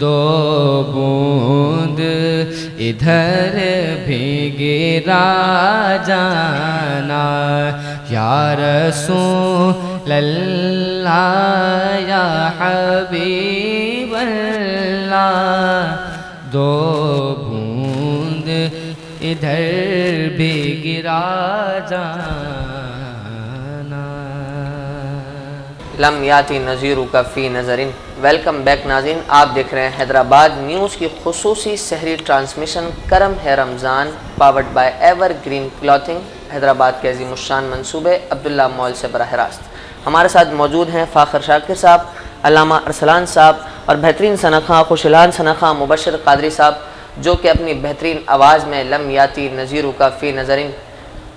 دو بوند ادھر بھی گرا جانا یا رسول اللہ یا حبیب اللہ، دو بوند ادھر بھی گرا جانا۔ لم یاتی نذیرک فی نظرن۔ ویلکم بیک ناظرین، آپ دیکھ رہے ہیں حیدرآباد نیوز کی خصوصی سحری ٹرانسمیشن کرم ہے Ramzan powered by Ever Green Clothing, Hyderabad کے عظیم الشان منصوبے عبداللہ مال سے براہ راست۔ ہمارے ساتھ موجود ہیں فاخر شاکر صاحب، علامہ ارسلان صاحب اور بہترین سنخواں خوشلان سنخواں مبشر قادری صاحب، جو کہ اپنی بہترین آواز میں لم یاتی نذیرک فی نظرن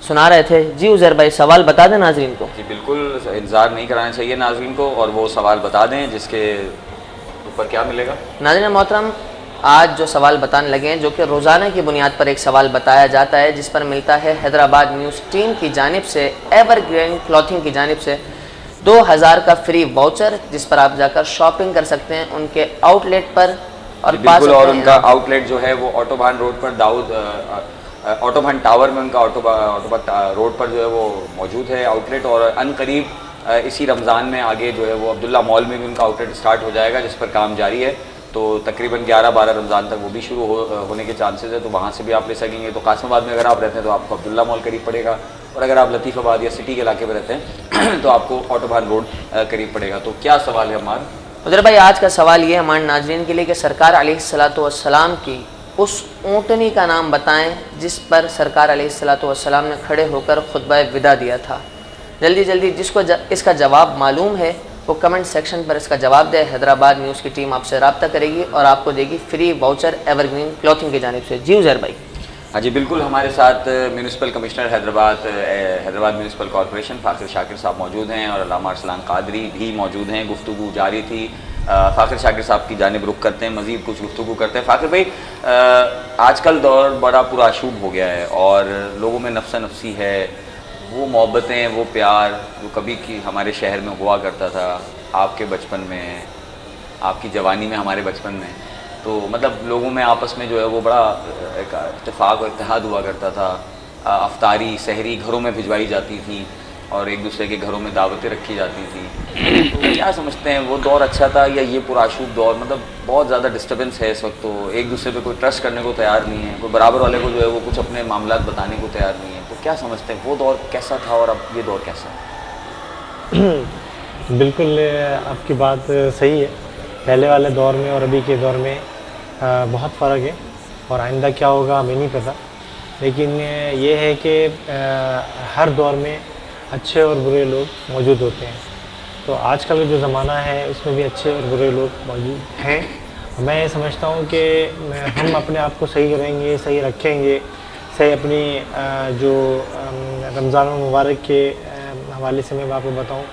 سنا رہے تھے۔ جی عزیر بھائی، سوال بتا دیں ناظرین کو۔ جی بالکل، انتظار نہیں کرانا چاہیے ناظرین کو، اور وہ سوال بتا دیں جس کے اوپر کیا ملے گا۔ ناظرین محترم، آج جو سوال بتانے لگے ہیں، جو کہ روزانہ کی بنیاد پر ایک سوال بتایا جاتا ہے، جس پر ملتا ہے حیدرآباد نیوز ٹیم کی جانب سے، ایور گرین کلاتھنگ کی جانب سے 2000 کا فری واؤچر، جس پر آپ جا کر شاپنگ کر سکتے ہیں ان کے آؤٹ لیٹ پر، اور بالکل، اور ان کا آؤٹ لیٹ جو ہے وہ آٹوبان روڈ پر آٹوبان ٹاور میں ان کا آٹوبان روڈ پر جو ہے وہ موجود ہے آؤٹ لیٹ، اور ان قریب اسی رمضان میں آگے جو ہے وہ عبداللہ مال میں بھی ان کا آؤٹ لیٹ اسٹارٹ ہو جائے گا، جس پر کام جاری ہے۔ تو تقریباً 11-12 رمضان تک وہ بھی شروع ہونے کے چانسز ہے، تو وہاں سے بھی آپ لے سکیں گے۔ تو قاسم آباد میں اگر آپ رہتے ہیں تو آپ کو عبداللہ مال قریب پڑے گا، اور اگر آپ لطیف آباد یا سٹی کے علاقے میں رہتے ہیں تو آپ کو آٹوبان روڈ قریب پڑے گا۔ تو کیا سوال ہے ہمارا؟ عزیر بھائی، آج کا سوال یہ ہے ہمارے ناظرین کے لیے کہ سرکار علیہ الصلوۃ والسلام کی اس اونٹنی کا نام بتائیں جس پر سرکار علیہ الصلوۃ والسلام نے کھڑے ہو کر خطبہ وداع دیا تھا۔ جلدی جلدی جس کو اس کا جواب معلوم ہے وہ کمنٹ سیکشن پر اس کا جواب دے۔ حیدرآباد نیوز کی ٹیم آپ سے رابطہ کرے گی اور آپ کو دے گی free voucher ever Green clothing کی جانب سے۔ جی عزیر بھائی۔ ہاں جی بالکل، ہمارے ساتھ municipal commissioner Hyderabad municipal corporation Fakhir Shakir صاحب موجود ہیں، اور علامہ ارسلان قادری بھی موجود ہیں۔ گفتگو جاری تھی، فاخر شاکر صاحب کی جانب رخ کرتے ہیں، مزید کچھ گفتگو کرتے ہیں۔ فاخر بھائی، آج کل دور بڑا پرآشوب ہو گیا ہے، اور لوگوں میں نفسا نفسی ہے، وہ محبتیں، وہ پیار جو کبھی کی ہمارے شہر میں ہوا کرتا تھا، آپ کے بچپن میں، آپ کی جوانی میں، ہمارے بچپن میں، تو مطلب لوگوں میں آپس میں جو ہے وہ بڑا ایک اتفاق اور اتحاد ہوا کرتا تھا۔ افطاری، سحری گھروں میں بھجوائی جاتی تھی، اور ایک دوسرے کے گھروں میں دعوتیں رکھی جاتی تھیں۔ تو کیا سمجھتے ہیں، وہ دور اچھا تھا یا یہ پرآشوب دور؟ مطلب بہت زیادہ ڈسٹربنس ہے اس وقت، تو ایک دوسرے پہ کوئی ٹرسٹ کرنے کو تیار نہیں ہے، کوئی برابر والے کو جو ہے وہ کچھ اپنے معاملات بتانے کو تیار نہیں ہے۔ تو کیا سمجھتے ہیں وہ دور کیسا تھا اور اب یہ دور کیسا ہے؟ بالکل آپ کی بات صحیح ہے، پہلے والے دور میں اور ابھی کے دور میں بہت فرق ہے، اور آئندہ کیا ہوگا ہمیں نہیں پتہ، لیکن یہ ہے کہ ہر دور میں اچھے اور برے لوگ موجود ہوتے ہیں۔ تو آج کل کا جو زمانہ ہے اس میں بھی اچھے اور برے لوگ موجود ہیں۔ میں سمجھتا ہوں کہ ہم اپنے آپ کو صحیح کریں گے، صحیح رکھیں گے، صحیح اپنی جو رمضان المبارک کے حوالے سے میں آپ کو بتاؤں،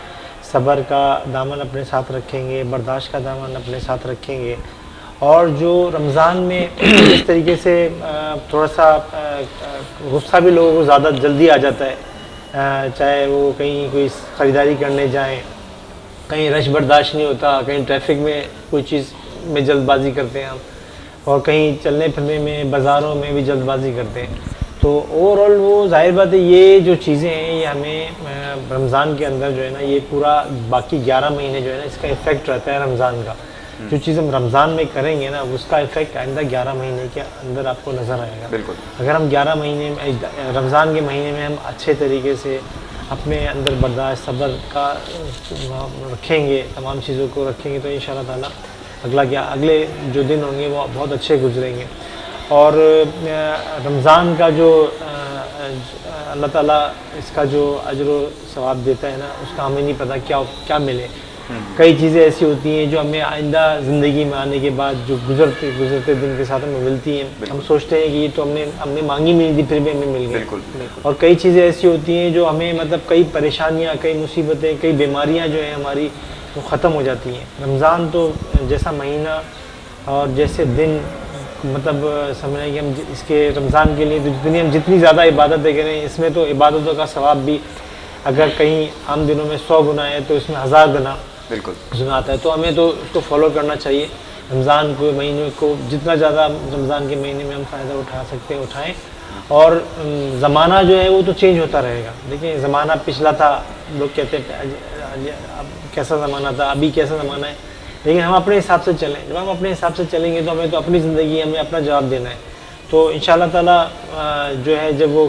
صبر کا دامن اپنے ساتھ رکھیں گے، برداشت کا دامن اپنے ساتھ رکھیں گے، اور جو رمضان میں اس طریقے سے تھوڑا سا غصہ بھی لوگوں کو زیادہ جلدی آ جاتا ہے، چاہے وہ کہیں کوئی خریداری کرنے جائیں، کہیں رش برداشت نہیں ہوتا، کہیں ٹریفک میں کوئی چیز میں جلد بازی کرتے ہیں ہم، اور کہیں چلنے پھرنے میں بازاروں میں بھی جلد بازی کرتے ہیں۔ تو اوور آل وہ ظاہر بات ہے، یہ جو چیزیں ہیں یہ ہمیں رمضان کے اندر جو ہے نا، یہ پورا باقی 11 مہینے جو ہے نا اس کا افیکٹ رہتا ہے رمضان کا۔ جو چیز ہم رمضان میں کریں گے نا اس کا افیکٹ آئندہ 11 مہینے کے اندر آپ کو نظر آئے گا۔ بالکل، اگر ہم 11 مہینے میں رمضان کے مہینے میں ہم اچھے طریقے سے اپنے اندر برداشت صبر کا رکھیں گے، تمام چیزوں کو رکھیں گے، تو انشاءاللہ تعالیٰ اگلے جو دن ہوں گے وہ بہت اچھے گزریں گے۔ اور رمضان کا جو اللہ تعالیٰ اس کا جو اجر و ثواب دیتا ہے نا، اس کا ہمیں نہیں پتہ کیا ملے۔ کئی چیزیں ایسی ہوتی ہیں جو ہمیں آئندہ زندگی میں آنے کے بعد جو گزرتے دن کے ساتھ ہمیں ملتی ہیں، ہم سوچتے ہیں کہ یہ تو ہم نے مانگی نہیں تھی، پھر بھی ہمیں مل گئی۔ اور کئی چیزیں ایسی ہوتی ہیں جو ہمیں مطلب کئی پریشانیاں، کئی مصیبتیں، کئی بیماریاں جو ہیں ہماری وہ ختم ہو جاتی ہیں۔ رمضان تو جیسا مہینہ اور جیسے دن، مطلب سمجھیں کہ ہم اس کے رمضان کے لیے ہم جتنی زیادہ عبادتیں کریں، اس میں تو عبادتوں کا ثواب بھی اگر کہیں عام دنوں میں 100 گنا ہے تو اس میں 1000 گنا بالکل آتا ہے، تو ہمیں تو اس کو فالو کرنا چاہیے۔ رمضان کو مہینے کو جتنا زیادہ رمضان کے مہینے میں ہم فائدہ اٹھا سکتے ہیں اٹھائیں. اور زمانہ جو ہے وہ تو چینج ہوتا رہے گا. دیکھیں زمانہ پچھلا تھا, لوگ کہتے ہیں اب کیسا زمانہ تھا, ابھی کیسا زمانہ ہے, لیکن ہم اپنے حساب سے چلیں. جب ہم اپنے حساب سے چلیں گے تو ہمیں تو اپنی زندگی ہمیں اپنا جواب دینا ہے. تو انشاءاللہ تعالیٰ جو ہے جب وہ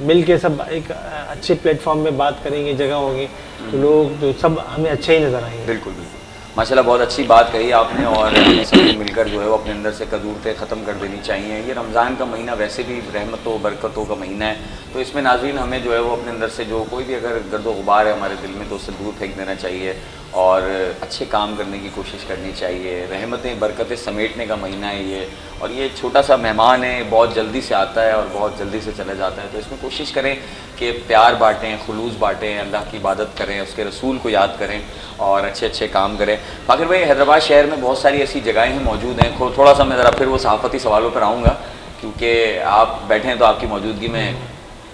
مل کے سب ایک اچھے پلیٹ فارم میں بات کریں گے, جگہ ہوں گے, تو لوگ تو سب ہمیں اچھے ہی نظر آئیں گے. بالکل بالکل ماشاءاللہ بہت اچھی بات کہی آپ نے. اور سب مل کر جو ہے وہ اپنے اندر سے قدورتیں ختم کر دینی چاہیے. یہ رمضان کا مہینہ ویسے بھی رحمتوں برکتوں کا مہینہ ہے, تو اس میں ناظرین ہمیں جو ہے وہ اپنے اندر سے جو کوئی بھی اگر گرد و غبار ہے ہمارے دل میں تو اسے دور پھینک دینا چاہیے اور اچھے کام کرنے کی کوشش کرنی چاہیے. رحمتیں برکتیں سمیٹنے کا مہینہ ہے یہ, اور یہ چھوٹا سا مہمان ہے, بہت جلدی سے آتا ہے اور بہت جلدی سے چلا جاتا ہے. تو اس میں کوشش کریں کہ پیار بانٹیں, خلوص بانٹیں, اللہ کی عبادت کریں, اس کے رسول کو یاد کریں اور اچھے اچھے کام کریں. باقر بھائی حیدرآباد شہر میں بہت ساری ایسی جگہیں ہیں موجود ہیں. تھوڑا سا میں ذرا پھر وہ صحافتی سوالوں پر آؤں گا کیونکہ آپ بیٹھے ہیں تو آپ کی موجودگی میں,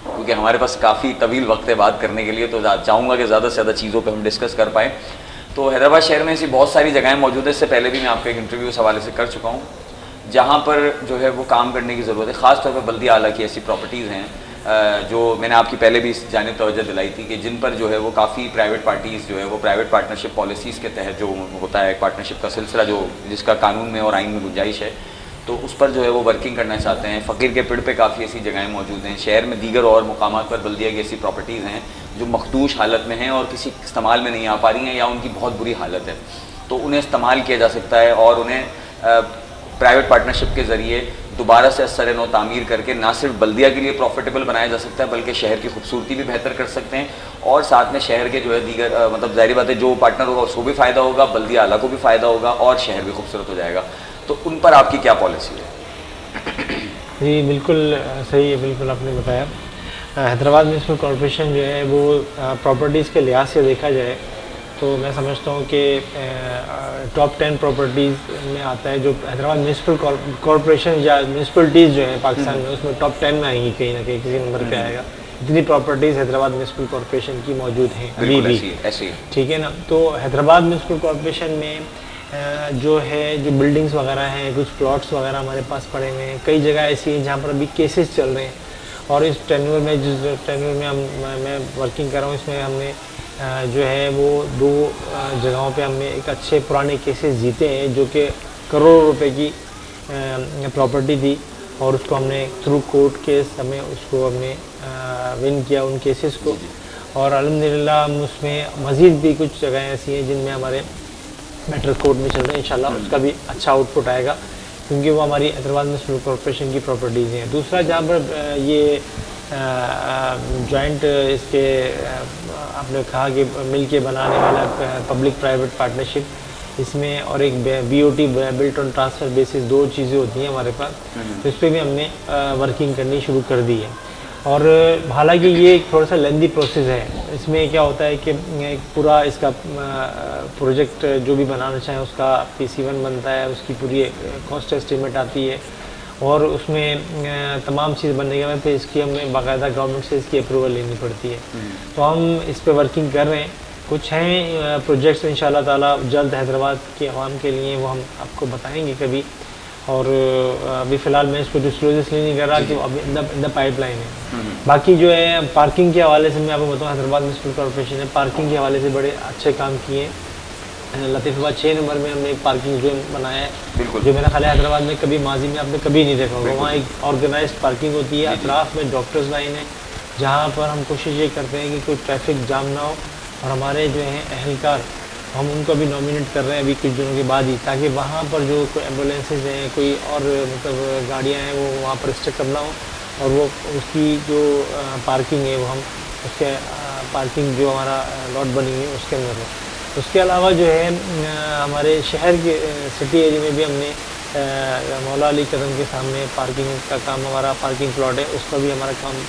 کیونکہ ہمارے پاس کافی طویل وقت ہے بات کرنے کے لیے, تو چاہوں گا کہ زیادہ سے زیادہ چیزوں پہ ہم ڈسکس کر پائیں. تو حیدرآباد شہر میں ایسی بہت ساری جگہیں موجود ہیں. اس سے پہلے بھی میں آپ کو ایک انٹرویو اس حوالے سے کر چکا ہوں جہاں پر جو ہے وہ کام کرنے کی ضرورت ہے. خاص طور پر بلدیہ اعلیٰ کی ایسی پراپرٹیز ہیں جو میں نے آپ کی پہلے بھی اس جانب توجہ دلائی تھی کہ جن پر جو ہے وہ کافی پرائیویٹ پارٹیز جو ہے وہ پرائیویٹ پارٹنرشپ پالیسیز کے تحت جو ہوتا ہے پارٹنرشپ کا سلسلہ جو جس کا قانون میں اور آئین میں گنجائش ہے, تو اس پر جو ہے وہ ورکنگ کرنا چاہتے ہیں. فقیر کے پڑ پہ کافی ایسی جگہیں موجود ہیں. شہر میں دیگر اور مقامات پر بلدیہ کی ایسی پراپرٹیز ہیں جو مخدوش حالت میں ہیں اور کسی استعمال میں نہیں آ پا رہی ہیں یا ان کی بہت بری حالت ہے, تو انہیں استعمال کیا جا سکتا ہے اور انہیں پرائیویٹ پارٹنرشپ کے ذریعے دوبارہ سے اثر نو تعمیر کر کے نہ صرف بلدیہ کے لیے پروفیٹیبل بنایا جا سکتا ہے بلکہ شہر کی خوبصورتی بھی بہتر کر سکتے ہیں, اور ساتھ میں شہر کے جو ہے دیگر مطلب ظاہری بات ہے جو پارٹنر ہوگا اس کو بھی فائدہ ہوگا, بلدیہ اعلیٰ کو بھی فائدہ ہوگا اور شہر بھی خوبصورت ہو جائے گا. تو ان پر آپ کی کیا پالیسی ہے؟ جی بالکل صحیح ہے, بالکل آپ نے بتایا. حیدرآباد میونسپل کارپوریشن جو ہے وہ پراپرٹیز کے لحاظ سے دیکھا جائے تو میں سمجھتا ہوں کہ ٹاپ 10 پراپرٹیز میں آتا ہے. جو حیدرآباد میونسپل کارپوریشن یا میونسپلٹیز جو ہیں پاکستان میں, اس میں ٹاپ 10 میں آئیں گی کہیں نہ کہیں, کسی نمبر پہ آئے گا. اتنی پراپرٹیز حیدرآباد میونسپل کارپوریشن کی موجود ہیں ابھی بھی, ٹھیک ہے نا. تو حیدرآباد میونسپل کارپوریشن میں جو ہے جو بلڈنگز وغیرہ ہیں, کچھ پلاٹس وغیرہ ہمارے پاس پڑے ہوئے ہیں. کئی جگہ ایسی ہیں جہاں پر ابھی کیسز چل رہے ہیں, اور اس ٹینیور میں جس ٹینیور میں میں ورکنگ کر رہا ہوں اس میں ہم نے جو ہے وہ 2 جگہوں پہ ہم نے ایک اچھے پرانے کیسز جیتے ہیں جو کہ کروڑوں روپے کی پراپرٹی تھی, اور اس کو ہم نے تھرو کورٹ کیس ہمیں اس کو ہم نے ون کیا ان کیسز کو. اور الحمدللہ ہم اس میں مزید بھی کچھ جگہیں ایسی ہیں جن میں ہمارے میٹر کورٹ میں چل رہے ہیں. انشاءاللہ اس کا بھی اچھا آؤٹ پٹ آئے گا کیونکہ وہ ہماری حیدرآباد میونسپل کارپوریشن کی پراپرٹیز ہیں. دوسرا جہاں پر یہ جوائنٹ اس کے آپ نے کہا کہ مل کے بنانے والا پبلک پرائیویٹ پارٹنرشپ, اس میں اور ایک BOT built on transfer basis 2 چیزیں ہوتی ہیں ہمارے پاس, تو اس پہ بھی ہم نے ورکنگ کرنی شروع کر دی ہے. اور حالانکہ یہ ایک تھوڑا سا لیندی پروسیس ہے. اس میں کیا ہوتا ہے کہ ایک پورا اس کا پروجیکٹ جو بھی بنانا چاہیں اس کا PC1 بنتا ہے, اس کی پوری کاسٹ اسٹیمیٹ آتی ہے, اور اس میں تمام چیز بننے کے بعد پھر اس کی ہمیں باقاعدہ گورنمنٹ سے اس کی اپروول لینی پڑتی ہے. تو ہم اس پہ ورکنگ کر رہے ہیں. کچھ ہیں پروجیکٹس انشاءاللہ تعالیٰ جلد حیدرآباد کے عوام کے لیے وہ ہم آپ کو بتائیں گے کبھی, اور ابھی فی الحال میں اس کو ڈسکلوز اس لیے نہیں کر رہا کہ ابھی ان دا پائپ لائن ہے. باقی جو ہے پارکنگ کے حوالے سے میں آپ کو بتاؤں, حیدرآباد میونسپل کارپوریشن نے پارکنگ کے حوالے سے بڑے اچھے کام کیے ہیں. لطیف آباد 6 نمبر میں ہم نے ایک پارکنگ زون بنایا ہے جو میرا خیال ہے حیدرآباد میں کبھی ماضی میں آپ نے کبھی نہیں دیکھا ہوگا. وہاں ایک آرگنائزڈ پارکنگ ہوتی ہے, اطراف میں ڈاکٹرز لائن ہے جہاں پر ہم کوشش یہ کرتے ہیں کہ کوئی ٹریفک جام نہ ہو, اور ہمارے جو ہیں اہلکار ہم ان کو بھی نامینیٹ کر رہے ہیں ابھی کچھ دنوں کے بعد ہی, تاکہ وہاں پر جو کوئی ایمبولینسز ہیں, کوئی اور مطلب گاڑیاں ہیں وہ وہاں پر اسٹک نہ ہوں, اور وہ اس کی جو پارکنگ ہے وہ ہم اس کے پارکنگ جو ہمارا لاٹ بنی ہوئی ہے اس کے اندر ہو. اس کے علاوہ جو ہے ہمارے شہر کے سٹی ایریا میں بھی ہم نے مولا علی قدم کے سامنے پارکنگ کا کام, ہمارا پارکنگ پلاٹ ہے, اس کا بھی ہمارا کام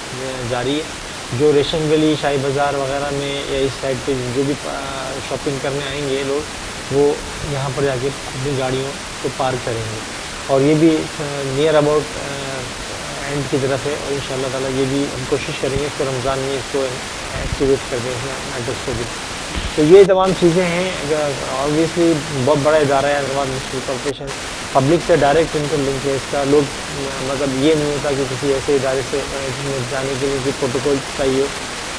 جاری ہے. جو ریشم گلی, شاہی بازار وغیرہ میں یا اس سائڈ پہ جو بھی شاپنگ کرنے آئیں گے لوگ, وہ یہاں پر جا کے اپنی گاڑیوں کو پارک کریں گے. اور یہ بھی نیئر اباؤٹ اینڈ کی طرف ہے, اور انشاءاللہ تعالیٰ یہ بھی ہم کوشش کریں گے کہ رمضان میں اس کو ایکٹیویٹ کر دیں اس میٹرس کو بھی. تو یہ تمام چیزیں ہیں. آبویسلی بہت بڑا ادارہ ہے حیدرآباد میونسپل کارپوریشن, پبلک سے ڈائریکٹ انٹر لنک ہے اس کا. لوگ مطلب یہ نہیں ہوتا کہ کسی ایسے ادارے سے جانے کے لیے کوئی پروٹوکول چاہیے ہو.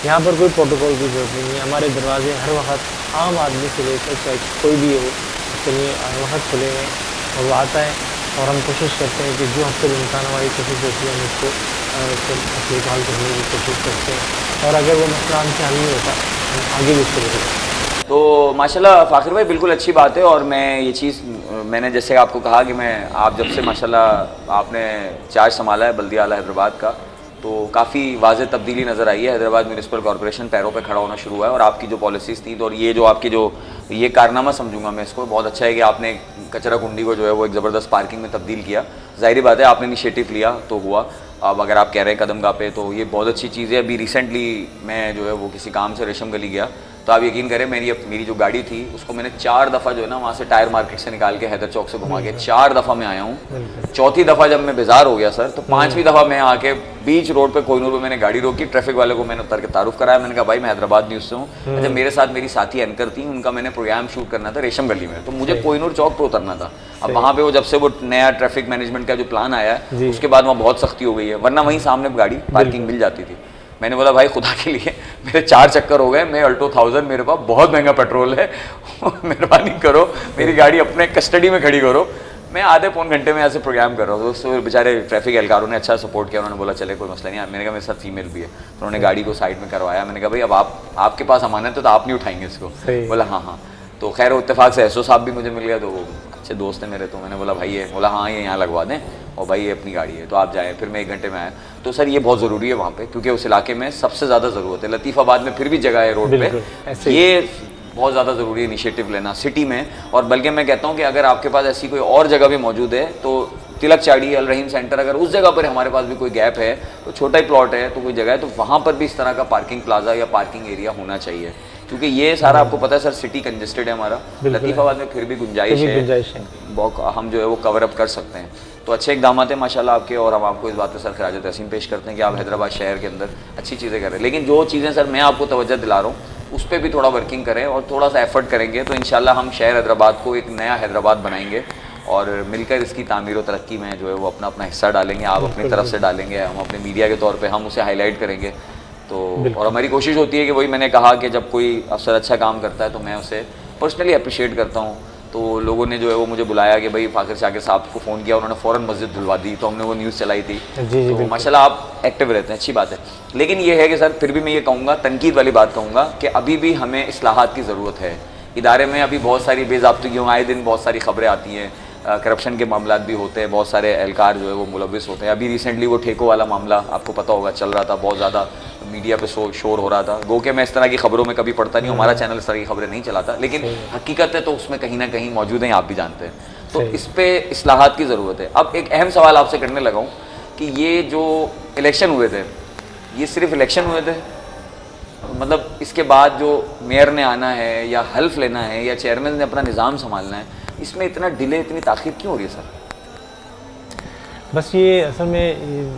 یہاں پر کوئی پروٹوکول کی ضرورت نہیں ہے. ہمارے دروازے ہر وقت عام آدمی سے لے کر چاہے کوئی بھی ہو اس کے لیے ہر وقت کھلے ہیں, اور وہ آتا ہے. اور ہم کوشش کرتے ہیں کہ جو حد تک امکان ہماری کوشش ہوتی ہے ہم اس کو مسئلے کو حل کرنے کی کوشش کرتے ہیں, اور اگر وہ مسئلہ ہم سے حل نہیں ہوتا ہم آگے بھی اس کو لے جاتے ہیں. تو ماشاءاللہ فاخر بھائی بالکل اچھی بات ہے. اور میں یہ چیز میں نے جیسے آپ کو کہا کہ میں آپ جب سے ماشاءاللہ آپ نے چارج سنبھالا ہے بلدیہ اعلیٰ حیدرآباد کا, تو کافی واضح تبدیلی نظر آئی ہے. حیدرآباد میونسپل کارپوریشن پیروں پہ کھڑا ہونا شروع ہوا ہے, اور آپ کی جو پالیسیز تھیں, تو اور یہ جو آپ کی جو یہ کارنامہ سمجھوں گا میں اس کو, بہت اچھا ہے کہ آپ نے کچرا کنڈی کو جو ہے وہ ایک زبردست پارکنگ میں تبدیل کیا. ظاہری بات ہے آپ نے انیشیٹو لیا تو ہوا. اب اگر آپ کہہ رہے ہیں قدم گاہ پہ, تو یہ بہت اچھی چیز ہے. ابھی ریسنٹلی میں جو ہے وہ کسی کام سے ریشم گلی گیا, تو آپ یقین کریں میری جو گاڑی تھی اس کو میں نے 4 دفعہ جو ہے نا وہاں سے ٹائر مارکیٹ سے نکال کے حیدر چوک سے گھما کے 4 دفعہ میں آیا ہوں. 4تھی دفعہ جب میں بیزار ہو گیا سر, تو 5ویں دفعہ میں آ کے بیچ روڈ پہ کوہنور پہ میں نے گاڑی روکی. ٹریفک والے کو میں نے اتر کے تعارف کرایا. میں نے کہا بھائی میں حیدرآباد نیوز سے ہوں. اچھا میرے ساتھ میری ساتھی اینکر تھیں, ان کا میں نے پروگرام شوٹ کرنا تھا ریشم گلی میں, تو مجھے کوہنور چوک پہ اترنا تھا. اب وہاں پہ وہ جب سے وہ نیا ٹریفک مینجمنٹ کا جو پلان آیا ہے اس کے بعد وہاں بہت سختی ہو گئی ہے, ورنہ وہیں سامنے گاڑی پارکنگ مل جاتی تھی. میں نے بولا بھائی خدا کے لیے میرے 4 چکر ہو گئے, میں الٹو 1000 میرے پاس بہت مہنگا پیٹرول ہے, مہربانی کرو میری گاڑی اپنے کسٹڈی میں کھڑی کرو. میں آدھے پون گھنٹے میں ایسے پروگرام کر رہا ہوں. تو بیچارے ٹریفک اہلکاروں نے اچھا سپورٹ کیا, انہوں نے بولا چلے کوئی مسئلہ نہیں. میں نے کہا میرے ساتھ فیمیل بھی ہے, انہوں نے گاڑی کو سائڈ میں کروایا. میں نے کہا بھائی اب آپ کے پاس امانت ہے تو آپ نہیں اٹھائیں گے اس کو. بولا ہاں. تو خیر اتفاق سے ایس او صاحب بھی مجھے مل گیا, تو وہ اچھے دوست ہیں میرے. تو میں نے بولا بھائی یہ, بولا ہاں یہ یہاں لگوا دیں, اور بھائی یہ اپنی گاڑی ہے تو آپ جائیں. پھر میں 1 گھنٹے میں آیا. تو سر یہ بہت ضروری ہے وہاں پہ, کیونکہ اس علاقے میں سب سے زیادہ ضرورت ہے. لطیف آباد میں پھر بھی جگہ ہے روڈ پہ, یہ بہت زیادہ ضروری ہے انیشیٹو لینا سٹی میں. اور بلکہ میں کہتا ہوں کہ اگر آپ کے پاس ایسی کوئی اور جگہ بھی موجود ہے, تو تلک چاڑی الرحیم سینٹر, اگر اس جگہ پر ہمارے پاس بھی کوئی گیپ ہے, تو چھوٹا ہی پلاٹ ہے تو کوئی جگہ ہے, تو وہاں پر بھی اس طرح کا پارکنگ پلازا یا پارکنگ ایریا ہونا چاہیے. کیونکہ یہ سارا آپ کو پتہ ہے سر سٹی کنجسٹڈ ہے ہمارا. لطیف آباد میں پھر بھی گنجائش ہے, ہم جو ہے وہ کور اپ کر سکتے ہیں. تو اچھے اقدامات ہیں ماشاءاللہ آپ کے, اور ہم آپ کو اس بات پہ سر خراج تحسین پیش کرتے ہیں کہ آپ حیدرآباد شہر کے اندر اچھی چیزیں کر رہے ہیں. لیکن جو چیزیں سر میں آپ کو توجہ دلا رہا ہوں اس پہ بھی تھوڑا ورکنگ کریں اور تھوڑا سا ایفرٹ کریں گے, تو انشاءاللہ ہم شہر حیدرآباد کو ایک نیا حیدرآباد بنائیں گے, اور مل کر اس کی تعمیر و ترقی میں جو ہے وہ اپنا حصہ ڈالیں گے. آپ اپنی طرف سے ڈالیں گے, ہم اپنے میڈیا کے طور پہ ہم اسے ہائی لائٹ کریں گے. تو اور ہماری کوشش ہوتی ہے کہ وہی میں نے کہا کہ جب کوئی افسر اچھا کام کرتا ہے تو میں اسے پرسنلی اپریشیٹ کرتا ہوں. تو لوگوں نے جو ہے وہ مجھے بلایا کہ بھائی فاخر شاکر صاحب کو فون کیا, انہوں نے فوراً مسجد دھلوا دی, تو ہم نے وہ نیوز چلائی تھی. تو ماشاءاللہ آپ ایکٹیو رہتے ہیں, اچھی بات ہے. لیکن یہ ہے کہ سر پھر بھی میں یہ کہوں گا, تنقید والی بات کہوں گا, کہ ابھی بھی ہمیں اصلاحات کی ضرورت ہے. ادارے میں ابھی بہت ساری بے ضابطگیوں, آئے دن بہت ساری خبریں آتی ہیں, کرپشن کے معاملات بھی ہوتے ہیں, بہت سارے اہلکار جو ہے وہ ملوث ہوتے ہیں. ابھی ریسنٹلی وہ ٹھیکوں والا معاملہ آپ کو پتہ ہوگا چل رہا تھا, بہت زیادہ میڈیا پہ شور ہو رہا تھا. گو کہ میں اس طرح کی خبروں میں کبھی پڑھتا نہیں ہوں, ہمارا چینل اس طرح کی خبریں نہیں چلاتا, لیکن حقیقت ہے تو اس میں کہیں نہ کہیں موجود ہیں, آپ بھی جانتے ہیں. تو اس پہ اصلاحات کی ضرورت ہے. اب ایک اہم سوال آپ سے کرنے لگا ہوں کہ یہ جو الیکشن ہوئے تھے, یہ صرف الیکشن ہوئے تھے, مطلب اس کے بعد جو میئر نے آنا ہے یا حلف لینا ہے یا چیئرمین نے اپنا نظام سنبھالنا ہے, اس میں اتنا ڈیلے, اتنی تاخیر کیوں ہو رہی ہے سر؟ بس یہ اصل میں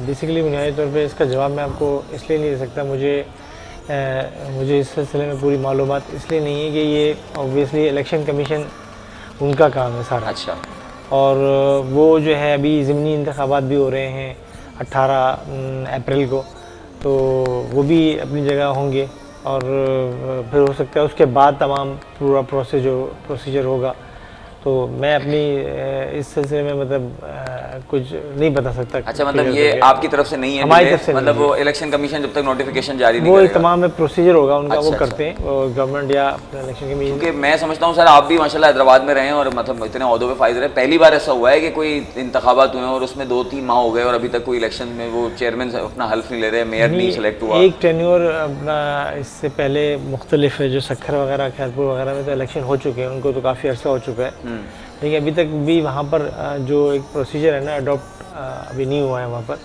بیسیکلی بنیادی طور پہ اس کا جواب میں آپ کو اس لیے نہیں دے سکتا. مجھے اس سلسلے میں پوری معلومات اس لیے نہیں ہے کہ یہ اوبویسلی الیکشن کمیشن ان کا کام ہے سارا. اچھا. اور وہ جو ہے ابھی ضمنی انتخابات بھی ہو رہے ہیں 18 اپریل کو, تو وہ بھی اپنی جگہ ہوں گے, اور پھر ہو سکتا ہے اس کے بعد تمام پورا پروسیجر ہوگا. تو میں اپنی اس سلسلے میں مطلب کچھ نہیں بتا سکتا. اچھا, مطلب یہ آپ کی طرف سے نہیں ہے, ہماری طرف سے مطلب وہ الیکشن کمیشن جب تک نوٹیفیکیشن جاری نہیں کرے گا, وہ تمام پروسیجر ہوگا ان کا, وہ کرتے ہیں گورنمنٹ یا الیکشن کمیشن. کیونکہ میں سمجھتا ہوں سر آپ بھی ماشاءاللہ حیدرآباد میں رہے ہیں اور مطلب اتنے عہدوں پہ فائز رہے, پہلی بار ایسا ہوا ہے کہ کوئی انتخابات ہوئے ہیں اور اس میں 2-3 ماہ ہو گئے اور ابھی تک کوئی الیکشن میں وہ چیئرمین اپنا حلف نہیں لے رہے, میئر نہیں سلیکٹ ہوا. ایک ٹینیور اپنا اس سے پہلے مختلف جو سکھر وغیرہ خیرپور وغیرہ میں تو الیکشن ہو چکے ہیں, ان کو تو کافی عرصہ ہو چکا ہے, لیکن ابھی تک بھی وہاں پر جو ایک پروسیجر ہے نا اڈاپٹ ابھی نہیں ہوا ہے وہاں پر,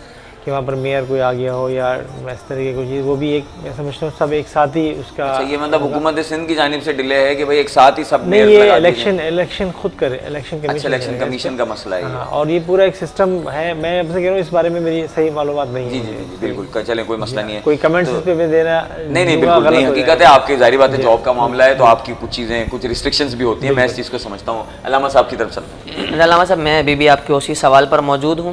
کہ وہاں پر میئر کوئی آ گیا ہو یا اس طرح کی کوئی چیز, وہ بھی ایک میں سمجھتا ہوں سب ایک ساتھ ہی اس کا. یہ مطلب حکومت سندھ کی جانب سے ڈیلے ہے کہ بھائی ایک ساتھ ہی سب نہیں, یہ الیکشن خود کرے, الیکشن کمیشن کا مسئلہ ہے. اور یہ پورا ایک سسٹم ہے. میں آپ سے کہہ رہا ہوں اس بارے میں میری صحیح معلومات نہیں ہے. جی بالکل, چلیں کوئی مسئلہ نہیں ہے. کوئی کمنٹس اس پہ دینا نہیں بالکل نہیں, حقیقت ہے آپ کی ظاہری بات ہے, جاب کا معاملہ ہے تو آپ کی کچھ چیزیں کچھ ریسٹرکشنز بھی ہوتی ہیں, میں اس چیز کو سمجھتا ہوں. علامہ صاحب کی طرف سے. علامہ صاحب میں ابھی بھی آپ کے اسی سوال پر موجود ہوں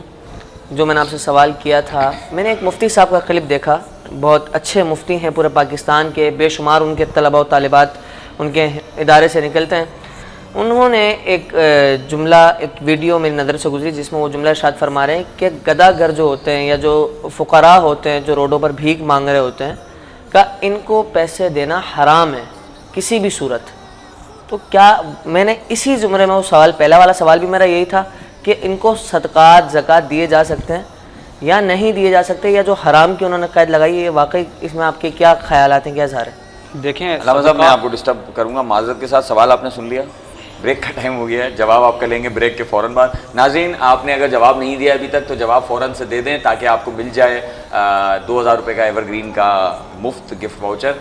جو میں نے آپ سے سوال کیا تھا. میں نے ایک مفتی صاحب کا کلپ دیکھا, بہت اچھے مفتی ہیں پورے پاکستان کے, بے شمار ان کے طلباء و طالبات ان کے ادارے سے نکلتے ہیں. انہوں نے ایک جملہ, ایک ویڈیو میری نظر سے گزری جس میں وہ جملہ ارشاد فرما رہے ہیں کہ گداگر جو ہوتے ہیں یا جو فقراء ہوتے ہیں جو روڈوں پر بھیک مانگ رہے ہوتے ہیں, کہ ان کو پیسے دینا حرام ہے کسی بھی صورت. تو کیا میں نے اسی زمرے میں وہ سوال, پہلا والا سوال بھی میرا یہی تھا کہ ان کو صدقات زکوٰۃ دیے جا سکتے ہیں یا نہیں دیے جا سکتے, یا جو حرام کی انہوں نے قید لگائی ہے, واقعی اس میں آپ کے کیا خیالات ہیں, کیا اظہار ہے؟ دیکھیں علامہ صاحب, میں آپ کو ڈسٹرب کروں گا معذرت کے ساتھ. سوال آپ نے سن لیا, بریک کا ٹائم ہو گیا ہے, جواب آپ کا لیں گے بریک کے فوراً بعد. ناظرین, آپ نے اگر جواب نہیں دیا ابھی تک تو جواب فوراً سے دے دیں تاکہ آپ کو مل جائے 2000 روپے کا ایور گرین کا مفت گفٹ واؤچر.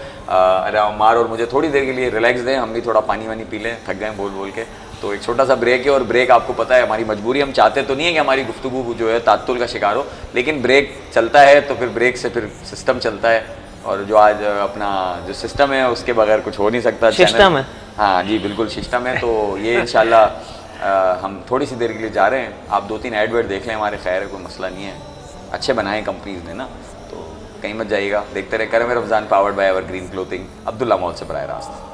عمار اور مجھے تھوڑی دیر کے لیے ریلیکس دیں, ہم بھی تھوڑا پانی وانی پی لیں, تھک گئے بول بول کے. تو ایک چھوٹا سا بریک ہے, اور بریک آپ کو پتہ ہے ہماری مجبوری, ہم چاہتے تو نہیں ہے کہ ہماری گفتگو جو ہے تعطل کا شکار ہو, لیکن بریک چلتا ہے تو پھر بریک سے پھر سسٹم چلتا ہے, اور جو آج اپنا جو سسٹم ہے اس کے بغیر کچھ ہو نہیں سکتا. سسٹم ہے, ہاں جی بالکل سسٹم ہے. تو یہ انشاءاللہ ہم تھوڑی سی دیر کے لیے جا رہے ہیں, آپ 2-3 ایڈ ویڈ دیکھ لیں ہمارے, خیر ہے کوئی مسئلہ نہیں ہے, اچھے بنائے کمپنیز نے نا, تو کہیں مت جائیے گا. دیکھتے رہے Karam Ramzan powered by Ever Green Clothing, Abdullah Mall سے براہ راست.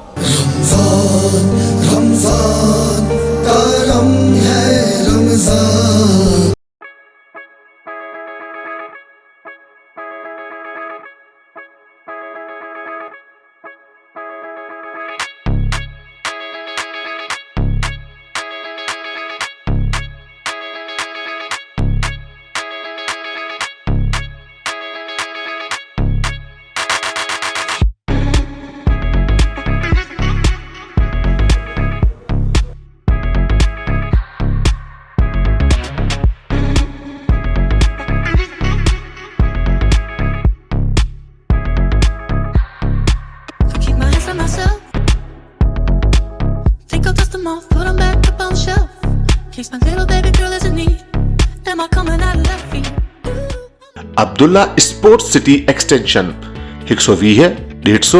رمضان کرم ہے Ramzan. Abdullah sports city extension 120 150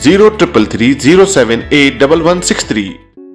0333 078 1163.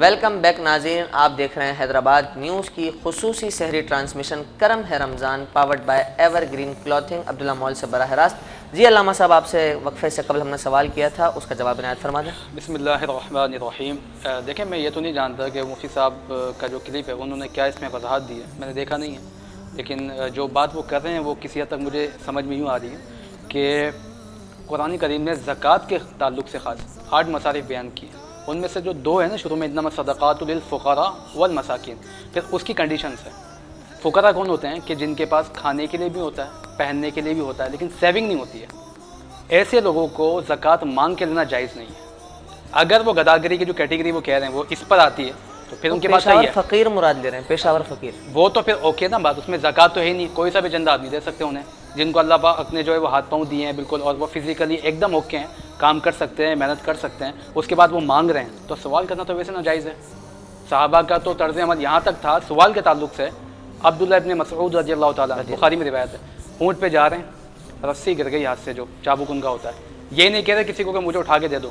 Welcome back ناظرین, آپ دیکھ رہے ہیں حیدرآباد نیوز کی خصوصی سحری ٹرانسمیشن کرم ہے Ramzan powered by Ever Green Clothing, Abdullah Mall سے براہ راست. جی علامہ صاحب, آپ سے وقفے سے قبل ہم نے سوال کیا تھا, اس کا جواب عنایت فرما دیں. بسم اللہ الرحمن الرحیم. دیکھیں میں یہ تو نہیں جانتا کہ مفتی صاحب کا جو کلپ ہے انہوں نے کیا اس میں وضاحت دی ہے, میں نے دیکھا نہیں ہے, لیکن جو بات وہ کر رہے ہیں وہ کسی حد تک مجھے سمجھ میں یوں آ رہی ہے کہ قرآن کریم نے زکوٰۃ کے تعلق سے خاص 8 مصارف بیان کیے, ان میں سے جو 2 ہیں نا شروع میں, انما الصدقات للفقراء والمساکین, پھر اس کی کنڈیشنز ہیں. فقراء کون ہوتے ہیں کہ جن کے پاس کھانے کے لیے بھی ہوتا ہے, پہننے کے لیے بھی ہوتا ہے, لیکن سیونگ نہیں ہوتی ہے. ایسے لوگوں کو زکوٰۃ مانگ کے لینا جائز نہیں ہے. اگر وہ گداگری کی جو کیٹیگری وہ کہہ رہے ہیں وہ اس پر آتی ہے تو پھر ان کے پاس پیشاور فقیر مراد لے رہے ہیں, پیشاور فقیر, وہ تو پھر اوکے نا بات, اس میں زکوٰۃ تو ہے ہی نہیں, کوئی سا بھی چندہ آدمی دے سکتے انہیں, جن کو اللہ پاک نے جو ہے وہ ہاتھ پاؤں دیے ہیں بالکل, اور وہ فزیکلی ایک دم اوکے ہیں, کام کر سکتے ہیں, محنت کر سکتے ہیں, اس کے بعد وہ مانگ رہے ہیں, تو سوال کرنا تو ویسے ناجائز ہے. صحابہ کا تو طرز عمل یہاں تک تھا سوال کے تعلق سے. عبداللہ ابن مسعود رضی اللہ تعالیٰ, بخاری میں روایت ہے, اونٹ پہ جا رہے ہیں, رسی گر گئی ہاتھ سے, جو چابک ان کا ہوتا ہے. یہ نہیں کہہ رہے کسی کو کہ مجھے اٹھا کے دے دو,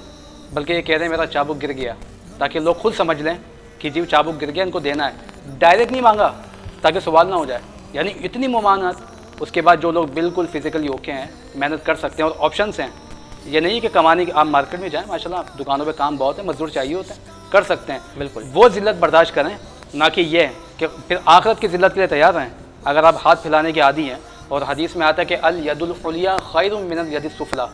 بلکہ یہ کہہ رہے ہیں میرا چابک گر گیا, تاکہ لوگ خود سمجھ لیں کہ جی چابک گر گیا, ان کو دینا ہے. ڈائریکٹ نہیں مانگا تاکہ سوال نہ ہو جائے. یعنی اتنی ممانعت. اس کے بعد جو لوگ بالکل فزیکلی اوکے ہیں, محنت کر سکتے ہیں اور آپشنس ہیں, یہ نہیں کہ کمانے کی, آپ مارکیٹ میں جائیں ماشاءاللہ دکانوں پہ کام بہت ہے, مزدور چاہیے ہوتے ہیں, کر سکتے ہیں بالکل, وہ ذلت برداشت کریں, نہ کہ یہ کہ پھر آخرت کی ذلت کے لیے تیار ہیں. اگر آپ ہاتھ پھیلانے کے عادی ہیں, اور حدیث میں آتا ہے کہ الید العلیٰ خیر من الید السفلیٰ,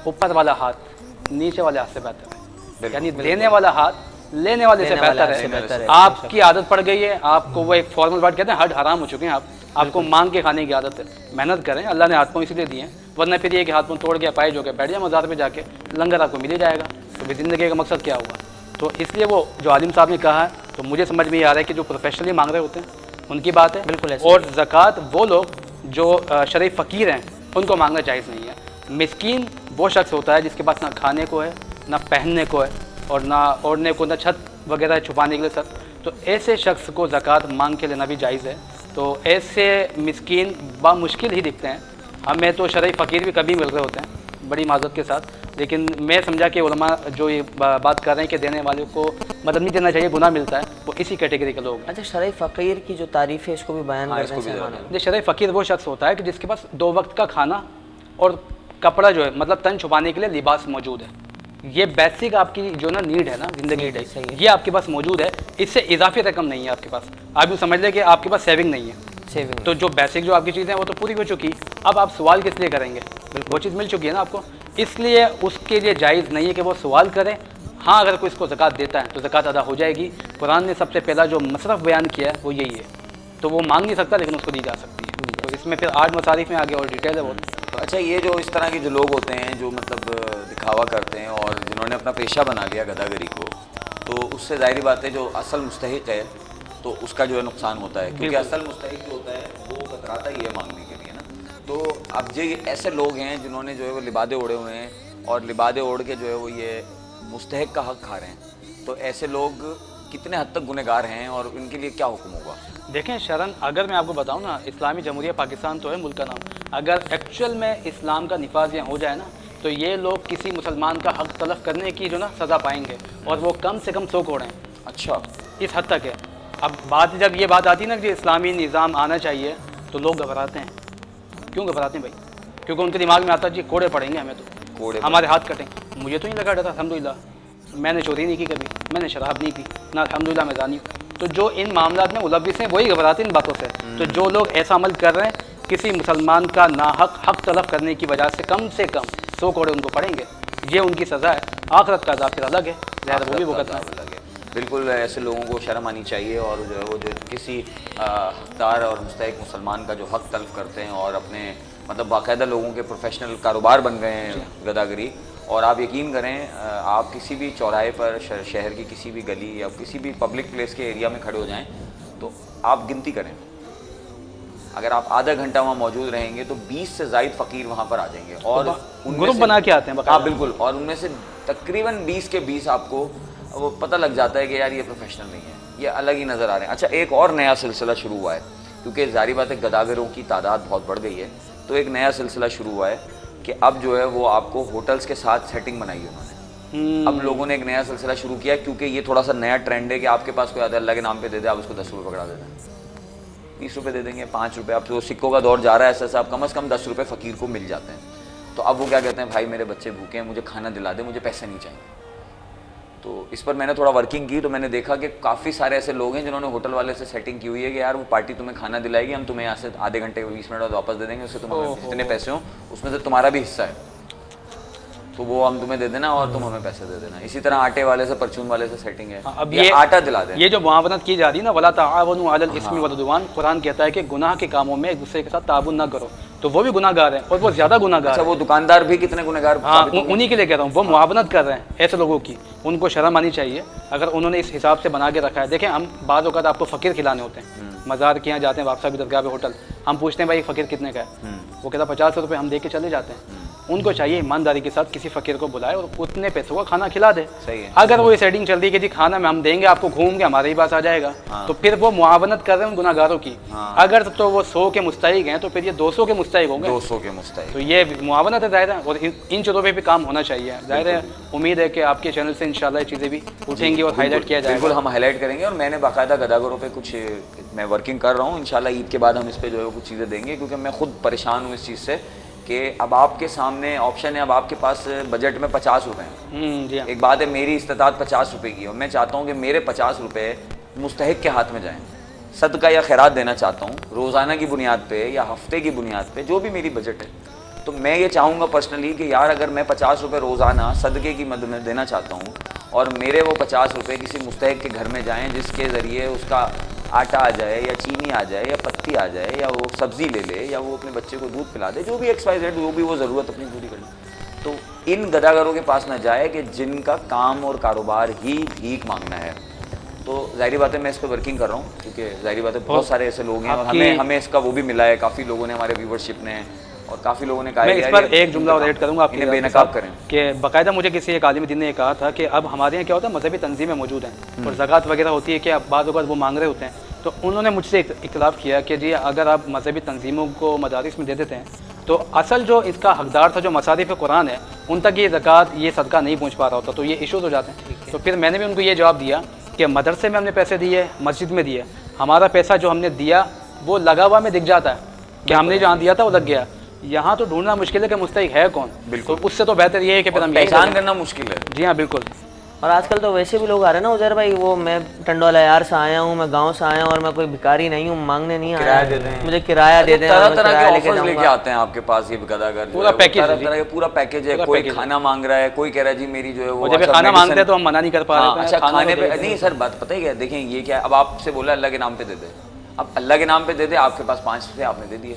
اوپر والا ہاتھ نیچے والے ہاتھ سے بہتر ہے. یعنی دینے والا ہاتھ لینے والے سے بہتر ہے. آپ کی عادت پڑ گئی ہے, آپ کو وہ ایک فارمل ورڈ کہتے ہیں ہڈ حرام ہو چکے ہیں, آپ کو مانگ کے کھانے کی عادت ہے. محنت کریں, اللہ نے ہاتھ پاؤں اسی لیے دیے ہیں, ورنہ پھر یہ کہ ہاتھ پاؤں توڑ گیا پائے جو کہ بیٹھ جائے مزار پہ جا کے, لنگر آپ کو مل ہی جائے گا. تو بھی زندگی کا مقصد کیا ہوا؟ تو اس لیے وہ جو عالم صاحب نے کہا ہے, تو مجھے سمجھ میں یہ آ رہا ہے کہ جو پروفیشنلی مانگ رہے ہوتے ہیں ان کی بات ہے بالکل. اور زکوٰۃ وہ لوگ جو شرعی فقیر ہیں ان کو مانگنا جائز نہیں ہے. مسکین وہ شخص ہوتا ہے جس کے پاس نہ کھانے کو ہے, نہ پہننے کو ہے, اور نہ اوڑھنے کو, نہ چھت وغیرہ چھپانے کے لیے سر. تو ایسے شخص کو زکوٰۃ مانگ کے لینا بھی جائز ہے. تو ایسے مسکین بامشکل ہی دکھتے ہیں. ہمیں تو شرعی فقیر بھی کبھی مل رہے ہوتے ہیں بڑی معذرت کے ساتھ, لیکن میں سمجھا کہ علماء جو یہ بات کر رہے ہیں کہ دینے والے کو مدد نہیں دینا چاہیے, گناہ ملتا ہے, وہ اسی کیٹیگری کے لوگ ہیں. اچھا, شرعی فقیر کی جو تعریف ہے اس کو بھی بیان کر دیں. شرعی فقیر وہ شخص ہوتا ہے کہ جس کے پاس 2 وقت کا کھانا اور کپڑا جو ہے, مطلب تن چھپانے کے لیے لباس موجود ہے. یہ بیسک آپ کی جو نا نیڈ ہے نا زندگی ہے, یہ آپ کے پاس موجود ہے. اس سے اضافی رقم نہیں ہے آپ کے پاس. آپ یوں سمجھ لیں کہ آپ کے پاس سیونگ نہیں ہے. تو جو بیسک جو آپ کی چیزیں ہیں وہ تو پوری ہو چکی. اب آپ سوال کس لیے کریں گے؟ وہ چیز مل چکی ہے نا آپ کو, اس لیے اس کے لیے جائز نہیں ہے کہ وہ سوال کرے. ہاں, اگر کوئی اس کو زکوٰۃ دیتا ہے تو زکوٰۃ ادا ہو جائے گی. قرآن نے سب سے پہلا جو مصرف بیان کیا ہے وہ یہی ہے. تو وہ مانگ نہیں سکتا لیکن اس کو دی جا سکتی ہے. تو اس میں پھر 8 مصارف میں آگے اور ڈیٹیل ہے بہت. اچھا, یہ جو اس طرح کے جو لوگ ہوتے ہیں جو مطلب دکھاوا کرتے ہیں اور جنہوں نے اپنا پیشہ بنا لیا گداگری کو, تو اس سے ظاہری بات ہے جو اصل مستحق ہے تو اس کا جو ہے نقصان ہوتا ہے, کیونکہ اصل مستحق جو ہوتا ہے وہ کتراتا ہی ہے مانگنے کے لیے نا. تو اب یہ ایسے لوگ ہیں جنہوں نے جو ہے وہ لبادے اوڑھے ہوئے ہیں, اور لبادے اوڑھ کے جو ہے وہ یہ مستحق کا حق کھا رہے ہیں. تو ایسے لوگ کتنے حد تک گنہگار ہیں اور ان کے لیے کیا حکم ہوگا؟ دیکھیں شرن, اگر میں آپ کو بتاؤں نا, اسلامی جمہوریہ پاکستان تو ہے ملک کا نام, اگر ایکچوئل میں اسلام کا نفاذ یہاں ہو جائے نا تو یہ لوگ کسی مسلمان کا حق تلف کرنے کی جو نا سزا پائیں گے, اور وہ کم سے کم 100 کوڑ ہیں. اچھا, اس حد تک ہے. اب بات جب یہ بات آتی ہے نا کہ اسلامی نظام آنا چاہیے تو لوگ گھبراتے ہیں. کیوں گھبراتے ہیں بھائی؟ کیونکہ ان کے دماغ میں آتا ہے جی کوڑے پڑیں گے ہمیں, تو ہمارے ہاتھ کٹیں. مجھے تو نہیں لگا ڈرتا, الحمدللہ میں نے چوری نہیں کی کبھی, میں نے شراب نہیں پی, نہ الحمدللہ میں زانی ہوں. تو جو ان معاملات میں ملوث ہیں وہی گھبراتے ہیں ان باتوں سے. تو جو لوگ ایسا عمل کر رہے ہیں کسی مسلمان کا ناحق حق طلب کرنے کی وجہ سے کم 100 کوڑے ان کو پڑیں گے. یہ ان کی سزا ہے. آخرت کا عذاب پھر الگ ہے, لہٰذا وہ بھی بھگتنا ہے. بالکل ایسے لوگوں کو شرم آنی چاہیے, اور جو ہے وہ جو کسی حقدار اور مستحق مسلمان کا جو حق طلب کرتے ہیں اور اپنے مطلب باقاعدہ لوگوں کے پروفیشنل کاروبار بن گئے ہیں گداگری. اور آپ یقین کریں, آپ کسی بھی چوراہے پر شہر کی کسی بھی گلی یا کسی بھی پبلک پلیس کے ایریا میں کھڑے ہو جائیں تو آپ گنتی کریں, اگر آپ آدھا گھنٹہ وہاں موجود رہیں گے تو 20 سے زائد فقیر وہاں پر آ جائیں گے, اور گروپ بنا کے آتے ہیں. ہاں بالکل, اور ان میں سے تقریباً 20 کے 20 آپ کو وہ پتہ لگ جاتا ہے کہ یار یہ پروفیشنل نہیں ہے, یہ الگ ہی نظر آ رہے ہیں. اچھا, ایک اور نیا سلسلہ شروع ہوا ہے, کیونکہ ظاہری بات ہے گداگروں کی تعداد بہت بڑھ گئی ہے, تو ایک نیا سلسلہ شروع ہوا ہے کہ اب جو ہے وہ آپ کو ہوٹلز کے ساتھ سیٹنگ بنائی ہے انہوں نے. اب لوگوں نے ایک نیا سلسلہ شروع کیا, کیونکہ یہ تھوڑا سا نیا ٹرینڈ ہے کہ آپ کے پاس کوئی آدھا اللہ کے نام پہ دے دے, آپ اس کو 10 روپے پکڑا دیتے ہیں, 20 روپے دے دیں گے, 5 روپے. اب تو سکوں کا دور جا رہا ہے ایسا, آپ کم از کم 10 روپے فقیر کو مل جاتے ہیں. تو اب وہ کیا کہتے ہیں, بھائی میرے بچے بھوکے ہیں, مجھے کھانا دلا دے, مجھے پیسے نہیں چاہیے. تو اس پر میں نے تھوڑا ورکنگ کی, تو میں نے دیکھا کہ کافی سارے ایسے لوگ ہیں جنہوں نے ہوٹل والے سے سیٹنگ کی ہوئی ہے کہ یار وہ پارٹی تمہیں کھانا دلائے گی, ہم تمہیں یہاں سے آدھے گھنٹے 20 منٹ بعد واپس دے دیں گے, اس سے تمہیں جتنے پیسے ہوں اس میں سے تمہارا بھی حصہ ہے, تو وہ ہم تمہیں دے دینا اور تم ہمیں پیسے دے دینا. اسی طرح آٹے والے سے, پرچون والے سے سیٹنگ ہے. اب یہ آٹا دلا دیں. یہ جو معاونت کی جا رہی ہے نا, ولا تعاونوا علی الاثم والعدوان, قرآن کہتا ہے کہ گناہ کے کاموں میں ایک دوسرے کے ساتھ تعاون نہ کرو, تو وہ بھی گناہ گار ہیں, اور وہ زیادہ گناہ گار. اچھا, وہ دکاندار بھی کتنے گناہ گار؟ ہاں, انہی کے لیے کہہ رہا ہوں, وہ معاونت کر رہے ہیں ایسے لوگوں کی. ان کو شرم آنی چاہیے اگر انہوں نے اس حساب سے بنا کے رکھا ہے. دیکھیں, ہم بعض اوقات آپ کو فقیر کھلانے ہوتے ہیں, مزار کے یہاں جاتے ہیں, واپسہ بھی درگاہ پہ ہوٹل, ہم پوچھتے ہیں بھائی فقیر کتنے کا ہے, وہ کہتا 50 روپے, ہم دے کے چلے جاتے ہیں. ان کو چاہیے ایمانداری کے ساتھ کسی فقیر کو بلائے اور اتنے پیسوں کا کھانا کھلا دے. صحیح ہے. اگر وہ یہ سیٹنگ چل رہی ہے کہ جی کھانا میں ہم دیں گے آپ کو, گھوم کے ہمارے ہی پاس آ جائے گا, تو پھر وہ معاونت کر رہے ہیں گناہ گاروں کی. اگر تو وہ 100 کے مستحق ہیں تو پھر یہ 200 کے مستحق ہوں گے. 200 کے مستحق. تو یہ معاونت ہے ظاہر ہے, اور ان چیزوں پہ بھی کام ہونا چاہیے. ظاہر ہے امید ہے کہ آپ کے چینل سے انشاءاللہ یہ چیزیں بھی اٹھیں گی اور ہائی لائٹ کیا جائے گا. بالکل ہم ہائی لائٹ کریں گے, اور میں نے باقاعدہ گداگروں پہ کچھ میں ورکنگ کر رہا ہوں. انشاءاللہ عید کے بعد ہم اس پہ جو ہے کچھ چیزیں دیں گے, کیونکہ میں خود پریشان ہوں اس چیز سے کہ اب آپ کے سامنے آپشن ہے, اب آپ کے پاس بجٹ میں 50 روپے ہیں. جی ہاں. ایک بات ہے میری استطاعت 50 روپے کی, اور میں چاہتا ہوں کہ میرے 50 روپے مستحق کے ہاتھ میں جائیں. صدقہ یا خیرات دینا چاہتا ہوں روزانہ کی بنیاد پہ یا ہفتے کی بنیاد پہ, جو بھی میری بجٹ ہے. تو میں یہ چاہوں گا پرسنلی کہ یار اگر میں 50 روپے روزانہ صدقے کی مد میں دینا چاہتا ہوں, اور میرے وہ 50 روپے کسی مستحق کے گھر میں جائیں جس کے ذریعے اس کا آٹا آ جائے یا چینی آ جائے یا پتی آ جائے یا وہ سبزی لے لے یا وہ اپنے بچے کو دودھ پلا دے, جو بھی ایکس وائی زیڈ جو بھی وہ ضرورت اپنی پوری کر لے, تو ان گداگروں کے پاس نہ جائے کہ جن کا کام اور کاروبار ہی بھیک مانگنا ہے. تو ظاہری بات ہے میں اس پہ ورکنگ کر رہا ہوں, کیونکہ ظاہری بات ہے بہت سارے ایسے لوگ ہیں, اور ہمیں اس کا وہ بھی ملا ہے. کافی لوگوں نے ہمارے ویورشپ نے اور کافی لوگوں نے کہا ہے. میں اس پر ایک جملہ اور ایڈ کروں گا آپ کے بے نقاب کریں کہ باقاعدہ مجھے کسی ایک عالم دین نے کہا تھا کہ اب ہمارے یہاں کیا ہوتا ہے, مذہبی تنظیمیں موجود ہیں اور زکوٰۃ وغیرہ ہوتی ہے کہ اب بعض اوقات وہ مانگ رہے ہوتے ہیں, تو انہوں نے مجھ سے اختلاف کیا کہ جی اگر آپ مذہبی تنظیموں کو مدارس میں دے دیتے ہیں تو اصل جو اس کا حقدار تھا جو مصارف قرآن ہے ان تک یہ زکوٰۃ یہ صدقہ نہیں پہنچ پا رہا ہوتا, تو یہ ایشوز ہو جاتے ہیں. تو پھر میں نے بھی ان کو یہ جواب دیا کہ مدرسے میں ہم نے پیسے دیے, مسجد میں دیے, ہمارا پیسہ جو ہم نے دیا وہ لگا ہوا میں دکھ جاتا ہے کہ ہم نے جہاں دیا تھا وہ لگ گیا. یہاں تو ڈھونڈنا مشکل ہے کہ مستحق ہے کون. بالکل, اس سے تو بہتر یہ ہے کہ پھر ہم پہچان کرنا مشکل ہے. جی ہاں بالکل. اور آج کل تو ویسے بھی لوگ آ رہے ہیں نا عزیر بھائی, وہ میں ٹنڈولا یار سے آیا ہوں, میں گاؤں سے آیا ہوں, اور میں کوئی بھکاری نہیں ہوں, مانگنے نہیں آیا, مجھے کرایہ دے دیں. طرح طرح کے آفرز لے کے آتے ہیں آپ کے پاس یہ گداگر, پورا پیکیج, پورا پیکیج ہے. کوئی کھانا مانگ رہا ہے, کوئی کہہ رہا ہے جی میری جو ہے وہ جب کھانا مانگتے ہیں تو ہم منع نہیں کر پا رہے ہیں. اچھا کھانے پہ نہیں سر, بات پتہ ہی کیا دیکھیں یہ کیا ہے, اب آپ سے بولا اللہ کے نام پہ دے دے, اب اللہ کے نام پہ دے دے, آپ کے پاس 5 تھے آپ نے دے دیے,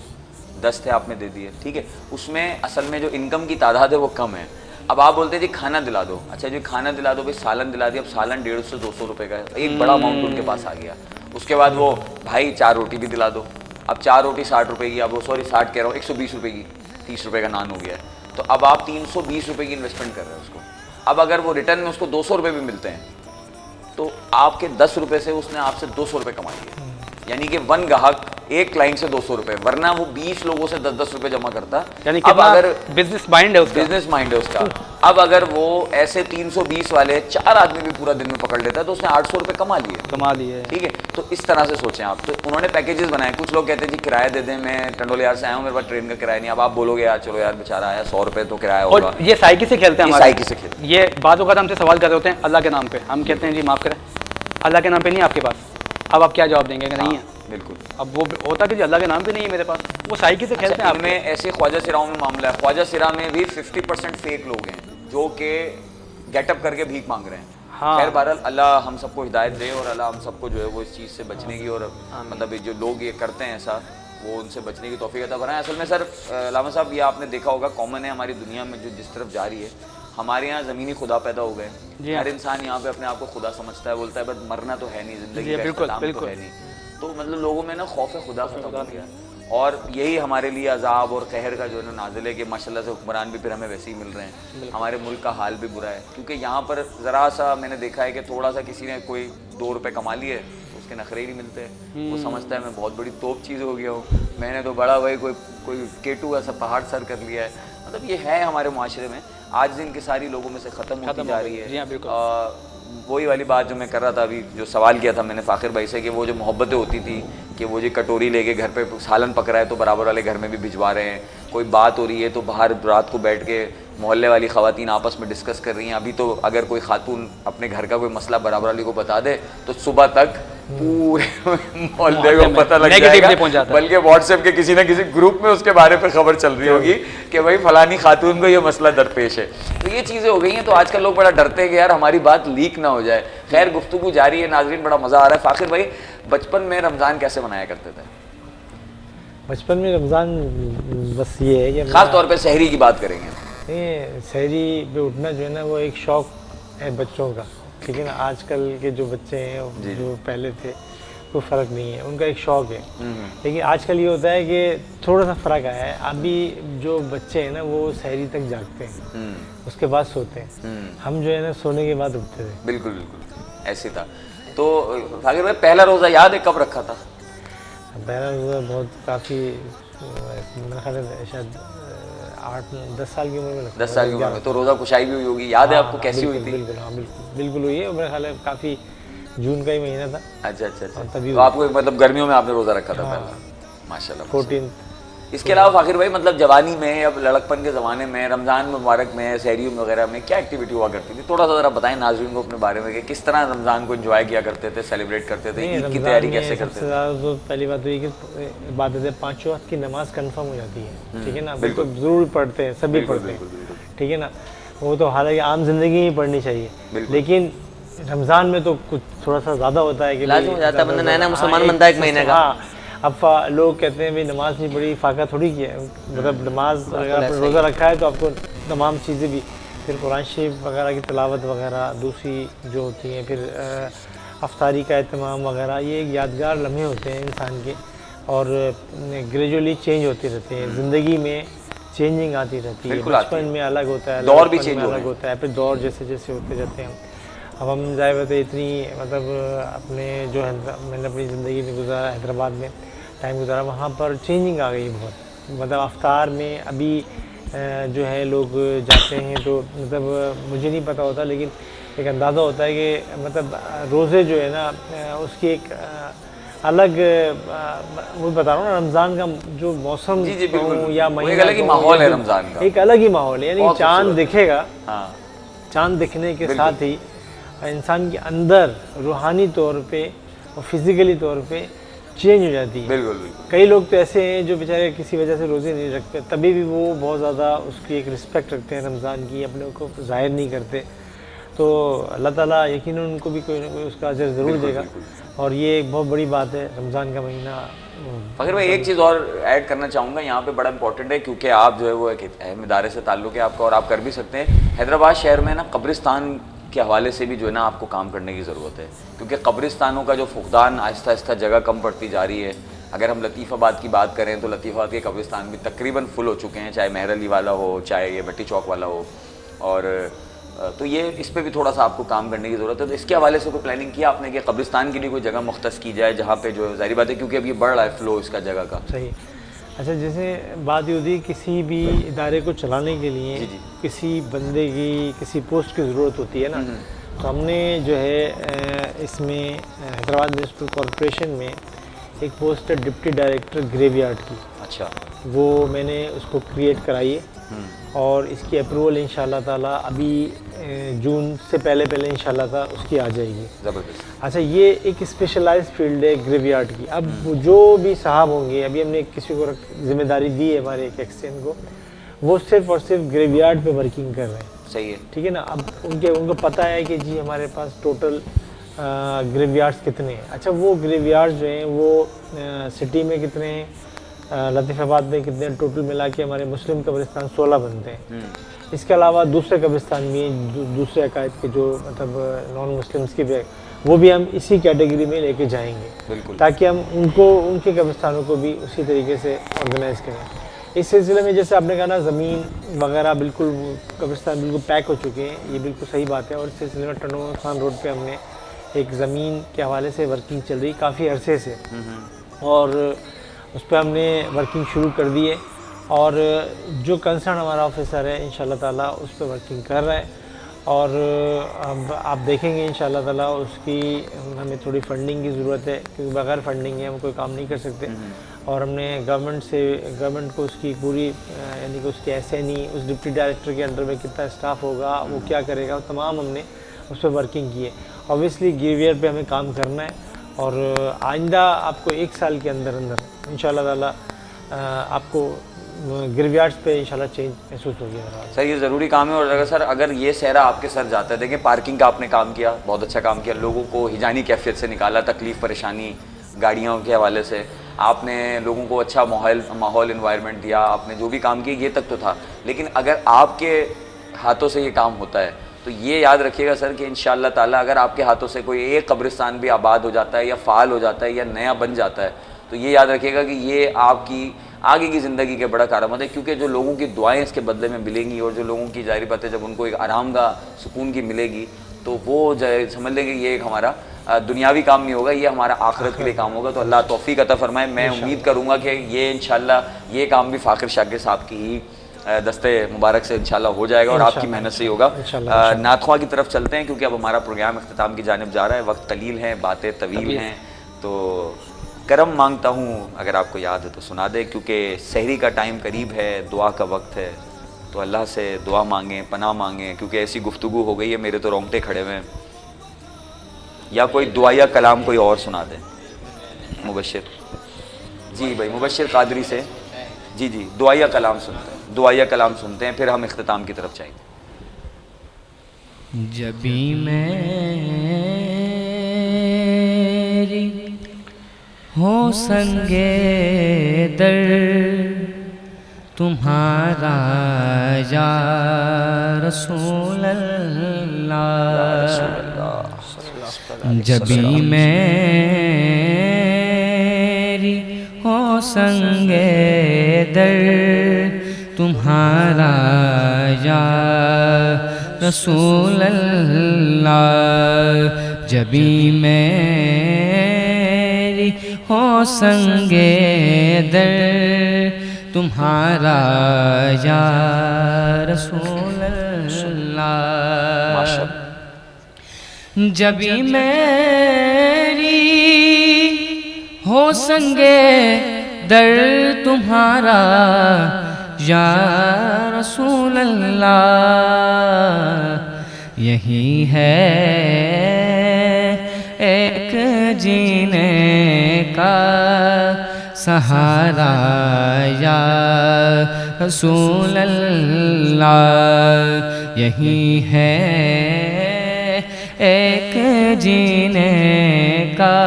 10 تھے آپ نے دے دیے, ٹھیک ہے. اس میں اصل میں جو انکم کی تعداد ہے وہ کم ہے. اب آپ بولتے ہیں جی کھانا دلا دو, اچھا جی کھانا دلا دو, بھائی سالن دلا دیا, اب سالن 150 سے 200 روپے کا ہے, ایک بڑا اماؤنٹ ان کے پاس آ گیا. اس کے بعد وہ بھائی 4 روٹی بھی دلا دو, اب 4 روٹی 60 روپے کی, اب وہ سوری 60 کہہ رہا ہوں 120 روپے کی, 30 روپے کا نان ہو گیا ہے. تو اب آپ 320 روپے کی انویسٹمنٹ کر رہے ہیں اس کو. اب اگر وہ ریٹرن میں اس کو 200 روپے بھی ملتے ہیں تو آپ کے 10 روپے سے اس نے آپ سے 200 روپے کما لیے, یعنی کہ 1 گاہک ایک کلائنٹ سے 200 روپے, ورنہ وہ 20 لوگوں سے 10-10 روپے جمع کرتا. یعنی اب اگر بزنس مائنڈ ہے اس کا, بزنس مائنڈ ہے اس کا, اب اگر وہ ایسے 320 والے 4 آدمی بھی پورا دن میں پکڑ لیتا ہے تو اس نے 800 روپے کما لیے. ٹھیک ہے, تو اس طرح سے سوچیں آپ. تو انہوں نے پیکیجز بنائے. کچھ لوگ کہتے ہیں جی کرایہ دے دیں, میں ٹنڈولے یار سے آیا ہوں, میرے پاس ٹرین کا کرایہ نہیں. اب آپ بولو گے یار چلو یار بیچارہ آیا 100 روپے تو کرایہ ہوگا. اور یہ سائیکی سے کھیلتے ہیں, سائیکی سے کھیلتے ہیں. یہ بعض اوقات ہم سے سوال کر رہے ہوتے ہیں اللہ کے نام پہ, ہم کہتے ہیں جی معاف کریں اللہ کے نام پہ نہیں آپ کے پاس, اب آپ کیا جواب دیں گے کہ نہیں ہے. بالکل, اب وہ ہوتا کہ جی اللہ کے نام پہ نہیں ہے میرے پاس, وہ سائیکی سے کھیلتے ہیں. آپ میں ایسے خواجہ سراؤں میں معاملہ ہے, خواجہ سرا میں بھی 50% فیک لوگ ہیں جو کہ گیٹ اپ کر کے بھیک مانگ رہے ہیں. خیر بہرحال اللہ ہم سب کو ہدایت دے, اور اللہ ہم سب کو جو ہے وہ اس چیز سے بچنے کی, اور مطلب جو لوگ یہ کرتے ہیں ایسا وہ ان سے بچنے کی توفیق عطا فرمائے. اصل میں سر علامہ صاحب یہ آپ نے دیکھا ہوگا کامن ہے ہماری دنیا میں جو جس طرف جا رہی ہے, ہمارے یہاں زمینی خدا پیدا ہو گئے. ہر انسان یہاں پہ اپنے آپ کو خدا سمجھتا ہے, بولتا ہے بٹ مرنا تو ہے نہیں, زندگی کا اختتام تو ہے نہیں. تو مطلب لوگوں میں نا خوف خدا ختم ہو گیا, اور یہی ہمارے لیے عذاب اور قہر کا جو ہے نا نازل ہے کہ ماشاءاللہ سے حکمران بھی پھر ہمیں ویسے ہی مل رہے ہیں. ہمارے ملک کا حال بھی برا ہے, کیونکہ یہاں پر ذرا سا میں نے دیکھا ہے کہ تھوڑا سا کسی نے کوئی 2 روپے کما لیے اس کے نخرے ہی نہیں ملتے. وہ سمجھتا ہے میں بہت بڑی توپ چیز ہو گیا ہوں, میں نے تو بڑا بھائی کوئی کیٹو ایسا پہاڑ سر کر لیا ہے. مطلب یہ ہے ہمارے معاشرے میں آج دن کی ساری لوگوں میں سے ختم ہوتی جا رہی ہے. وہی والی بات جو میں کر رہا تھا ابھی, جو سوال کیا تھا میں نے فاخر بھائی سے کہ وہ جو محبتیں ہوتی تھی کہ وہ جو کٹوری لے کے گھر پہ سالن پک رہا ہے تو برابر والے گھر میں بھی بھجوا رہے ہیں, کوئی بات ہو رہی ہے تو باہر رات کو بیٹھ کے محلے والی خواتین آپس میں ڈسکس کر رہی ہیں. ابھی تو اگر کوئی خاتون اپنے گھر کا کوئی مسئلہ برابر والی کو بتا دے تو صبح تک پورے محلے کو پتہ لگ جائے گا, بلکہ واٹس ایپ کے کسی نہ کسی گروپ میں اس کے بارے پہ خبر چل رہی ہوگی کہ بھائی فلانی خاتون کو یہ مسئلہ درپیش ہے. تو یہ چیزیں ہو گئی ہیں, تو آج کل لوگ بڑا ڈرتے ہیں کہ یار ہماری بات لیک نہ ہو جائے. خیر گفتگو جاری ہے ناظرین, بڑا مزہ آ رہا ہے. فاخر بھائی بچپن میں رمضان کیسے منایا کرتے تھے؟ بچپن میں رمضان بس یہ ہے کہ خاص طور پہ سحری کی بات کریں گے. سحری پہ اٹھنا جو ہے نا وہ ایک شوق ہے بچوں کا, لیکن آج کل کے جو بچے ہیں جو پہلے تھے کوئی فرق نہیں ہے, ان کا ایک شوق ہے. لیکن آج کل یہ ہوتا ہے کہ تھوڑا سا فرق آیا ہے, ابھی جو بچے ہیں نا وہ سحری تک جاگتے ہیں, اس کے بعد سوتے ہیں. ہم جو ہے نا سونے کے بعد اٹھتے تھے. بالکل بالکل ایسے تھا. تو فاقر بھائی پہلا روزہ یاد ہے کب رکھا تھا؟ پہلا روزہ بہت کافی میرا خیال ہے شاید 8-10 سال کی عمر میں. 10 سال کی عمر میں. تو روزہ کشائی بھی ہوئی ہوگی, یاد ہے آپ کو کیسی ہوئی تھی؟ بالکل, ہاں بالکل ہوئی ہے. میرا خیال ہے کافی جون کا ہی مہینہ تھا. اچھا اچھا اچھا. تو آپ کو مطلب گرمیوں میں آپ نے روزہ رکھا تھا پہلا؟ ماشاء اللہ. 14. اس کے علاوہ فاقر بھائی مطلب جوانی میں اب لڑکپن کے زمانے میں رمضان مبارک میں سحریوں وغیرہ میں کیا ایکٹیویٹی ہوا کرتی تھی؟ تھوڑا سا ذرا بتائیں ناظرین کو اپنے بارے میں کہ کس طرح رمضان کو انجوائے کیا کرتے تھے, سیلیبریٹ کرتے تھے, عید کی تیاری کیسے کرتے تھے؟ تو پہلی بات تو یہ کہ عبادت 5 وقت کی نماز کنفرم ہو جاتی ہے, ٹھیک ہے نا, بالکل ضرور پڑھتے ہیں, سبھی پڑھتے ہیں, ٹھیک ہے نا. وہ تو حالانکہ عام زندگی ہی پڑھنی چاہیے, لیکن رمضان میں تو کچھ تھوڑا سا زیادہ ہوتا ہے کہ لازم ہو جاتا ہے, بندہ نیا نیا مسلمان بنتا ہے ایک مہینے کا. اب لوگ کہتے ہیں بھائی نماز نہیں پڑھی, فاقہ تھوڑی کیا ہے, مطلب نماز اگر آپ نے روزہ رکھا ہے تو آپ کو تمام چیزیں بھی, پھر قرآن شریف وغیرہ کی تلاوت وغیرہ دوسری جو ہوتی ہیں, پھر افطاری کا اہتمام وغیرہ, یہ ایک یادگار لمحے ہوتے ہیں انسان کے, اور گریجولی چینج ہوتے رہتے ہیں زندگی میں, چینجنگ آتی رہتی ہے. بچپن میں الگ ہوتا ہے, دور بھی چینج الگ ہوتا ہے, پھر دور جیسے جیسے ہوتے جاتے ہیں. اب ہم ظاہر بات ہے اتنی مطلب اپنے جو ہے میں نے اپنی زندگی میں گزارا, حیدرآباد میں ٹائم گزارا, وہاں پر چینجنگ آ گئی بہت. مطلب افطار میں ابھی جو ہے لوگ جاتے ہیں تو مطلب مجھے نہیں پتہ ہوتا, لیکن ایک اندازہ ہوتا ہے کہ مطلب روزے جو ہے نا اس کی ایک الگ, وہ بتا رہا ہوں نا, رمضان کا جو موسم یا مہینہ, ایک الگ ہی ماحول ہے رمضان کا, ایک الگ ہی ماحول ہے. یعنی چاند دکھے گا, چاند دکھنے کے ساتھ ہی انسان کے اندر روحانی طور پہ اور فزیکلی طور پہ چینج ہو جاتی ہے. بالکل بالکل. کئی لوگ تو ایسے ہیں جو بیچارے کسی وجہ سے روزے نہیں رکھتے, تبھی بھی وہ بہت زیادہ اس کی ایک رسپیکٹ رکھتے ہیں رمضان کی, اپنے کو ظاہر نہیں کرتے. تو اللہ تعالیٰ یقیناً ان کو بھی کوئی نہ کوئی اس کا اجر ضرور دے گا, اور یہ ایک بہت بڑی بات ہے رمضان کا مہینہ. فخر بھائی ایک چیز اور ایڈ کرنا چاہوں گا یہاں پہ, بڑا امپورٹنٹ ہے کیونکہ آپ جو ہے وہ ایک اہم ادارے سے تعلق ہے آپ کا, اور آپ کر بھی سکتے ہیں. حیدرآباد شہر میں نا قبرستان کے حوالے سے بھی جو ہے نا آپ کو کام کرنے کی ضرورت ہے, کیونکہ قبرستانوں کا جو فقدان آہستہ آہستہ جگہ کم پڑتی جا رہی ہے. اگر ہم لطیف آباد کی بات کریں تو لطیف آباد کے قبرستان بھی تقریباً فل ہو چکے ہیں, چاہے مہر علی والا ہو, چاہے یہ بھٹی چوک والا ہو, اور تو یہ اس پہ بھی تھوڑا سا آپ کو کام کرنے کی ضرورت ہے. تو اس کے حوالے سے کوئی پلاننگ کیا آپ نے کہ قبرستان کے لیے کوئی جگہ مختص کی جائے جہاں پہ جو ظاہری بات ہے کیونکہ اب یہ بڑھ رہا ہے فلو اس کا جگہ کا؟ صحیح. اچھا, جیسے بات یہ ہوتی ہے کسی بھی ادارے کو چلانے کے لیے کسی بندے کی کسی پوسٹ کی ضرورت ہوتی ہے نا, تو ہم نے جو ہے اس میں حیدرآباد میونسپل کارپوریشن میں ایک پوسٹ ہے ڈپٹی ڈائریکٹر گریو یارڈ کی. اچھا. وہ میں نے اس کو کریٹ کرائی ہے, اور اس کی اپروول انشاءاللہ تعالیٰ ابھی جون سے پہلے انشاءاللہ تعالیٰ اس کی آ جائے گی. زبردست. اچھا, یہ ایک اسپیشلائز فیلڈ ہے گریو یارڈ کی. اب جو بھی صاحب ہوں گے, ابھی ہم نے کسی کو ذمہ داری دی ہے ہمارے ایک ایکسچینج کو, وہ صرف اور صرف گریو یارڈ پہ ورکنگ کر رہے ہیں. صحیح ہے, ٹھیک ہے نا. اب ان کو پتہ ہے کہ جی ہمارے پاس ٹوٹل گریو یارڈس کتنے ہیں. اچھا, وہ گریو یارڈز جو ہیں وہ سٹی میں کتنے ہیں, لطیف آباد میں کتنے, ٹوٹل ملا کے ہمارے مسلم قبرستان 16 بنتے ہیں. اس کے علاوہ دوسرے قبرستان بھی ہیں, دوسرے عقائد کے جو مطلب نان مسلمس کی بھی, وہ بھی ہم اسی کیٹیگری میں لے کے جائیں گے. بالکل. تاکہ ہم ان کے قبرستانوں کو بھی اسی طریقے سے آرگنائز کریں. اس سلسلے میں جیسے آپ نے کہا نا زمین وغیرہ بالکل قبرستان بالکل پیک ہو چکے ہیں, یہ بالکل صحیح بات ہے. اور اس سلسلے میں ٹنڈو خان روڈ پہ ہم نے ایک زمین کے حوالے سے ورکنگ چل رہی کافی عرصے سے, اور اس پہ ہم نے ورکنگ شروع کر دی ہے, اور جو کنسرن ہمارا آفیسر ہے انشاءاللہ تعالیٰ اس پہ ورکنگ کر رہا ہے. اور اب آپ دیکھیں گے انشاءاللہ تعالیٰ اس کی ہمیں تھوڑی فنڈنگ کی ضرورت ہے, کیونکہ بغیر فنڈنگ ہے ہم کوئی کام نہیں کر سکتے. اور ہم نے گورنمنٹ کو اس کی پوری یعنی کہ اس کے ایس این ای, اس ڈپٹی ڈائریکٹر کے انڈر میں کتنا اسٹاف ہوگا, وہ کیا کرے گا, تمام ہم نے اس پہ ورکنگ کی ہے. اوبویسلی گریویئر پہ ہمیں کام کرنا ہے, اور آئندہ آپ کو 1 سال کے اندر انشاءاللہ تعالیٰ آپ کو گریویارڈس پہ انشاءاللہ چینج محسوس ہوگی. سر یہ ضروری کام ہے. اور اگر یہ صحرا آپ کے سر جاتا ہے, دیکھیں پارکنگ کا آپ نے کام کیا, بہت اچھا کام کیا, لوگوں کو ہیجانی کیفیت سے نکالا, تکلیف پریشانی گاڑیوں کے حوالے سے آپ نے لوگوں کو اچھا ماحول انوائرمنٹ دیا, آپ نے جو بھی کام کیا یہ تک تو تھا. لیکن اگر آپ کے ہاتھوں سے یہ کام ہوتا ہے تو یہ یاد رکھیے گا سر کہ انشاءاللہ تعالیٰ اگر آپ کے ہاتھوں سے کوئی ایک قبرستان بھی آباد ہو جاتا ہے یا فعال ہو جاتا ہے یا نیا بن جاتا ہے تو یہ یاد رکھیے گا کہ یہ آپ کی آگے کی زندگی کے بڑا کارآمد ہے, کیونکہ جو لوگوں کی دعائیں اس کے بدلے میں ملیں گی اور جو لوگوں کی ظاہری بات ہے جب ان کو ایک آرام گاہ سکون کی ملے گی تو وہ سمجھ لیں کہ یہ ایک ہمارا دنیاوی کام نہیں ہوگا, یہ ہمارا آخرت کے لیے کام ہوگا. تو اللہ توفیق عطا فرمائے. میں امید کروں گا کہ یہ انشاءاللہ یہ کام بھی فاخر شاکر صاحب کی ہی دستے مبارک سے انشاءاللہ ہو جائے گا اور آپ کی محنت سے ہی ہوگا. نعت خواہ کی طرف چلتے ہیں کیونکہ اب ہمارا پروگرام اختتام کی جانب جا رہا ہے, وقت قلیل ہے, باتیں طویل ہیں, تو کرم مانگتا ہوں اگر آپ کو یاد ہے تو سنا دیں, کیونکہ سحری کا ٹائم قریب ہے, دعا کا وقت ہے, تو اللہ سے دعا مانگیں, پناہ مانگیں, کیونکہ ایسی گفتگو ہو گئی ہے میرے تو رونگٹے کھڑے ہوئے ہیں. یا کوئی دعا یا کلام کوئی اور سنا دیں. مبشر جی بھائی, مبشر قادری سے جی دعا یا کلام سنتے ہیں, دعا یا کلام سنتے ہیں, پھر ہم اختتام کی طرف جائیں گے. جبھی میری ہو سنگے در تمہارا یا رسول اللہ, جبھی میری ہو سنگے در تمہارا یا رسول اللہ, جبھی میری ہو سنگے در تمہارا یا رسول اللہ, جبھی میری ہو سنگے در تمہارا یا رسول اللہ, یہی ہے ایک جینے کا سہارا یا رسول اللہ, یہی ہے ایک جینے کا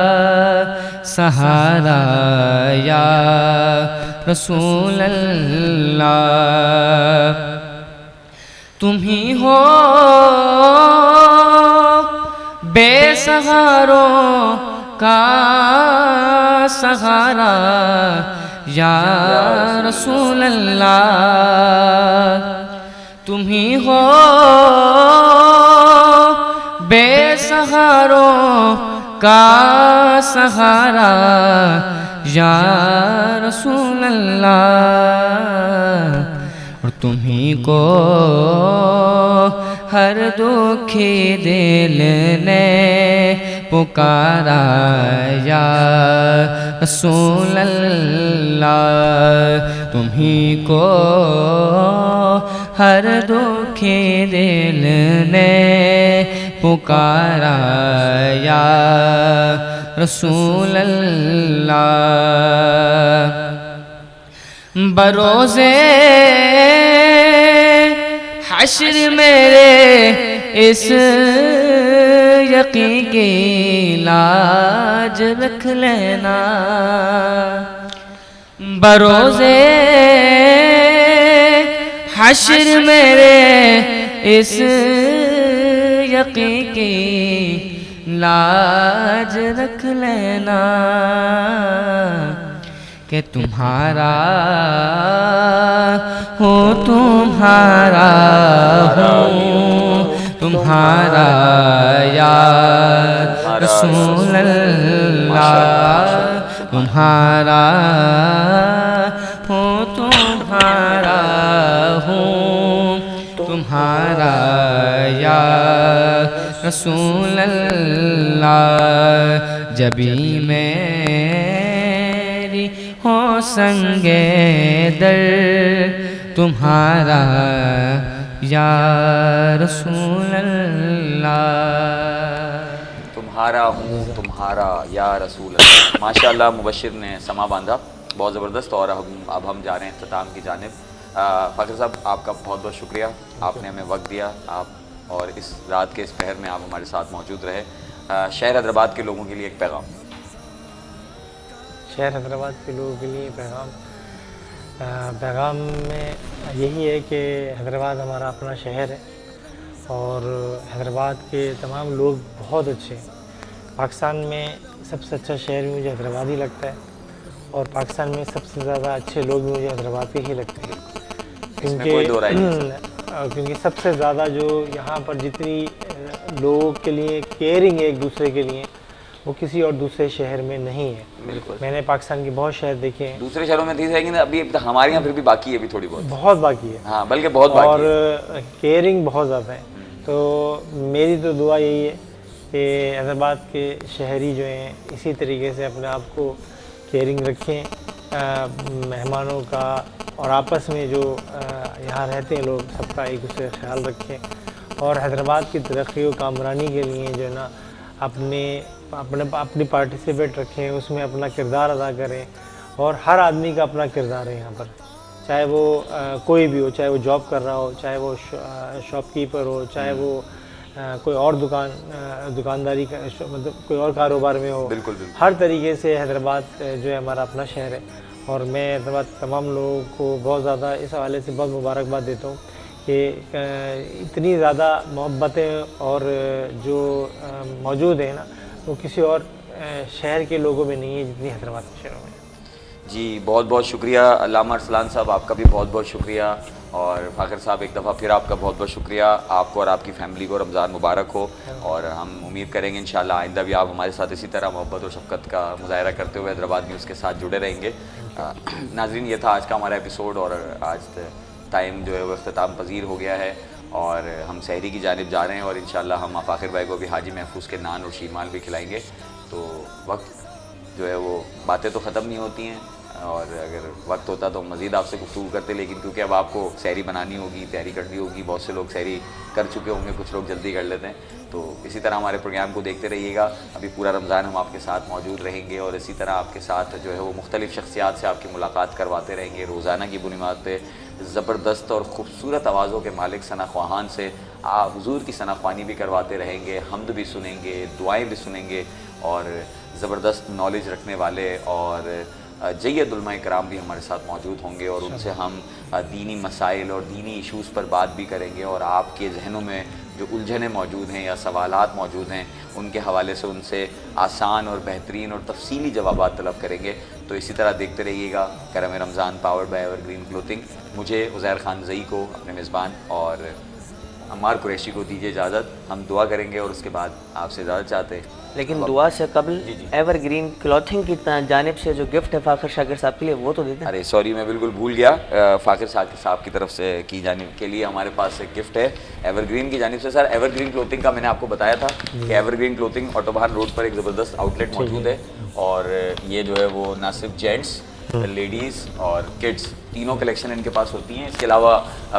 سہارا یا رسول اللہ, تم ہی ہو بے سہاروں کا سہارا یا رسول اللہ, تم ہی ہو بے سہاروں کا سہارا یا رسول اللہ, اور تمہیں کو ہر دکھی دل نے پکارا یا رسول اللہ, تمہیں کو ہر دکھی دل نے پکارا یا رسول اللہ, بروزے حشر میرے اس یقین کی لاج رکھ لینا, بروزے حشر میرے اس یقین کی لاج رکھ لینا کہ تمہارا ہوں تمہارا ہوں تمہارا یا رسول اللہ, تمہارا ہوں تمہارا ہوں تمہارا یا رسول اللہ, جبھی میری ہو سنگے در تمہارا یا رسول اللہ, تمہارا ہوں تمہارا یا رسول اللہ. ماشاءاللہ مبشر نے سما باندھا, بہت زبردست. اور اب ہم جا رہے ہیں اختتام کی جانب. فاخر صاحب آپ کا بہت بہت شکریہ, آپ نے ہمیں وقت دیا, آپ اور اس رات کے اس پہر میں آپ ہمارے ساتھ موجود رہے. شہر حیدرآباد کے لوگوں کے لیے ایک پیغام. شہر حیدرآباد کے لوگوں کے لیے پیغام میں یہی ہے کہ حیدرآباد ہمارا اپنا شہر ہے اور حیدرآباد کے تمام لوگ بہت اچھے ہیں. پاکستان میں سب سے اچھا شہر بھی مجھے حیدرآباد ہی لگتا ہے, اور پاکستان میں سب سے زیادہ اچھے لوگ بھی مجھے حیدرآباد کے ہی لگتے ہیں, کیونکہ سب سے زیادہ جو یہاں پر جتنی لوگوں کے لیے کیئرنگ ہے ایک دوسرے کے لیے, وہ کسی اور دوسرے شہر میں نہیں ہے. بالکل. میں نے پاکستان کے بہت شہر دیکھے ہیں, دوسرے شہروں میں تھی لیکن ابھی ہمارے یہاں پھر بھی باقی ہے, ابھی تھوڑی بہت باقی ہے, ہاں بلکہ بہت باقی اور ہے. کیئرنگ بہت زیادہ ہے. تو میری تو دعا یہی ہے کہ حیدرآباد کے شہری جو ہیں اسی طریقے سے اپنے آپ کو کیئرنگ رکھیں, مہمانوں کا اور آپس میں جو یہاں رہتے ہیں لوگ سب کا ایک دوسرے کا خیال رکھیں, اور حیدرآباد کی ترقی و کامرانی کے لیے جو ہے نا اپنی پارٹیسپیٹ رکھیں, اس میں اپنا کردار ادا کریں. اور ہر آدمی کا اپنا کردار ہے یہاں پر, چاہے وہ کوئی بھی ہو, چاہے وہ جاب کر رہا ہو, چاہے وہ شاپ کیپر ہو, چاہے وہ کوئی اور دکانداری کا مطلب کوئی اور کاروبار میں ہو. بالکل بالکل. ہر طریقے سے حیدرآباد جو ہے ہمارا اپنا شہر ہے, اور میں حیدرآباد تمام لوگوں کو بہت زیادہ اس حوالے سے بہت مبارکباد دیتا ہوں کہ اتنی زیادہ محبتیں اور جو موجود ہیں نا وہ کسی اور شہر کے لوگوں میں نہیں ہے جتنی حیدرآباد کے شہروں میں. جی بہت بہت شکریہ علامہ ارسلان صاحب, آپ کا بھی بہت بہت شکریہ, اور فاخر صاحب ایک دفعہ پھر آپ کا بہت بہت شکریہ. آپ کو اور آپ کی فیملی کو رمضان مبارک ہو, اور ہم امید کریں گے انشاءاللہ آئندہ بھی آپ ہمارے ساتھ اسی طرح محبت اور شفقت کا مظاہرہ کرتے ہوئے حیدرآباد نیوز کے ساتھ جڑے رہیں گے. ناظرین یہ تھا آج کا ہمارا ایپیسوڈ, اور آج ٹائم جو ہے وہ اختتام پذیر ہو گیا ہے, اور ہم سحری کی جانب جا رہے ہیں, اور انشاءاللہ ہم فاخر بھائی کو بھی حاجی محفوظ کے نان اور شیرمال بھی کھلائیں گے. تو وقت جو ہے وہ باتیں تو ختم نہیں ہوتی ہیں, اور اگر وقت ہوتا تو مزید آپ سے گفتگو کرتے, لیکن کیونکہ اب آپ کو سحری بنانی ہوگی, تیاری کرنی ہوگی, بہت سے لوگ سحری کر چکے ہوں گے, کچھ لوگ جلدی کر لیتے ہیں. تو اسی طرح ہمارے پروگرام کو دیکھتے رہیے گا. ابھی پورا رمضان ہم آپ کے ساتھ موجود رہیں گے, اور اسی طرح آپ کے ساتھ جو ہے وہ مختلف شخصیات سے آپ کی ملاقات کرواتے رہیں گے. روزانہ کی بنیاد پہ زبردست اور خوبصورت آوازوں کے مالک ثنا خواہان سے حضور کی ثنا خوانی بھی کرواتے رہیں گے, حمد بھی سنیں گے, دعائیں بھی سنیں گے, اور زبردست نالج رکھنے والے اور جید علماء کرام بھی ہمارے ساتھ موجود ہوں گے, اور ان سے ہم دینی مسائل اور دینی ایشوز پر بات بھی کریں گے, اور آپ کے ذہنوں میں جو الجھنیں موجود ہیں یا سوالات موجود ہیں ان کے حوالے سے ان سے آسان اور بہترین اور تفصیلی جوابات طلب کریں گے. تو اسی طرح دیکھتے رہیے گا Karam Ramzan powered by Ever Green Clothing. مجھے عزیر خان زئی کو, اپنے میزبان, اور عمار قریشی کو دیجیے اجازت. ہم دعا کریں گے اور اس کے بعد آپ سے اجازت چاہتے ہیں, لیکن دعا سے قبل ایور گرین کلوتھنگ کی جانب سے جو گفٹ ہے فاخر شاکر صاحب کے لیے وہ تو دیتے ہیں. ارے سوری, میں بالکل بھول گیا. فاخر شاکر صاحب کی طرف سے کی جانب کے لیے ہمارے پاس ایک گفٹ ہے ایور گرین کی جانب سے. سر ایور گرین کلوتھنگ کا میں نے آپ کو بتایا تھا کہ ایور گرین کلوتھنگ آٹو بہار روڈ پر ایک زبردست آؤٹ لیٹ موجود ہے, اور یہ جو ہے وہ نہ صرف جینٹس, لیڈیز اور کڈس تینوں کلیکشن ان کے پاس ہوتی ہیں. اس کے علاوہ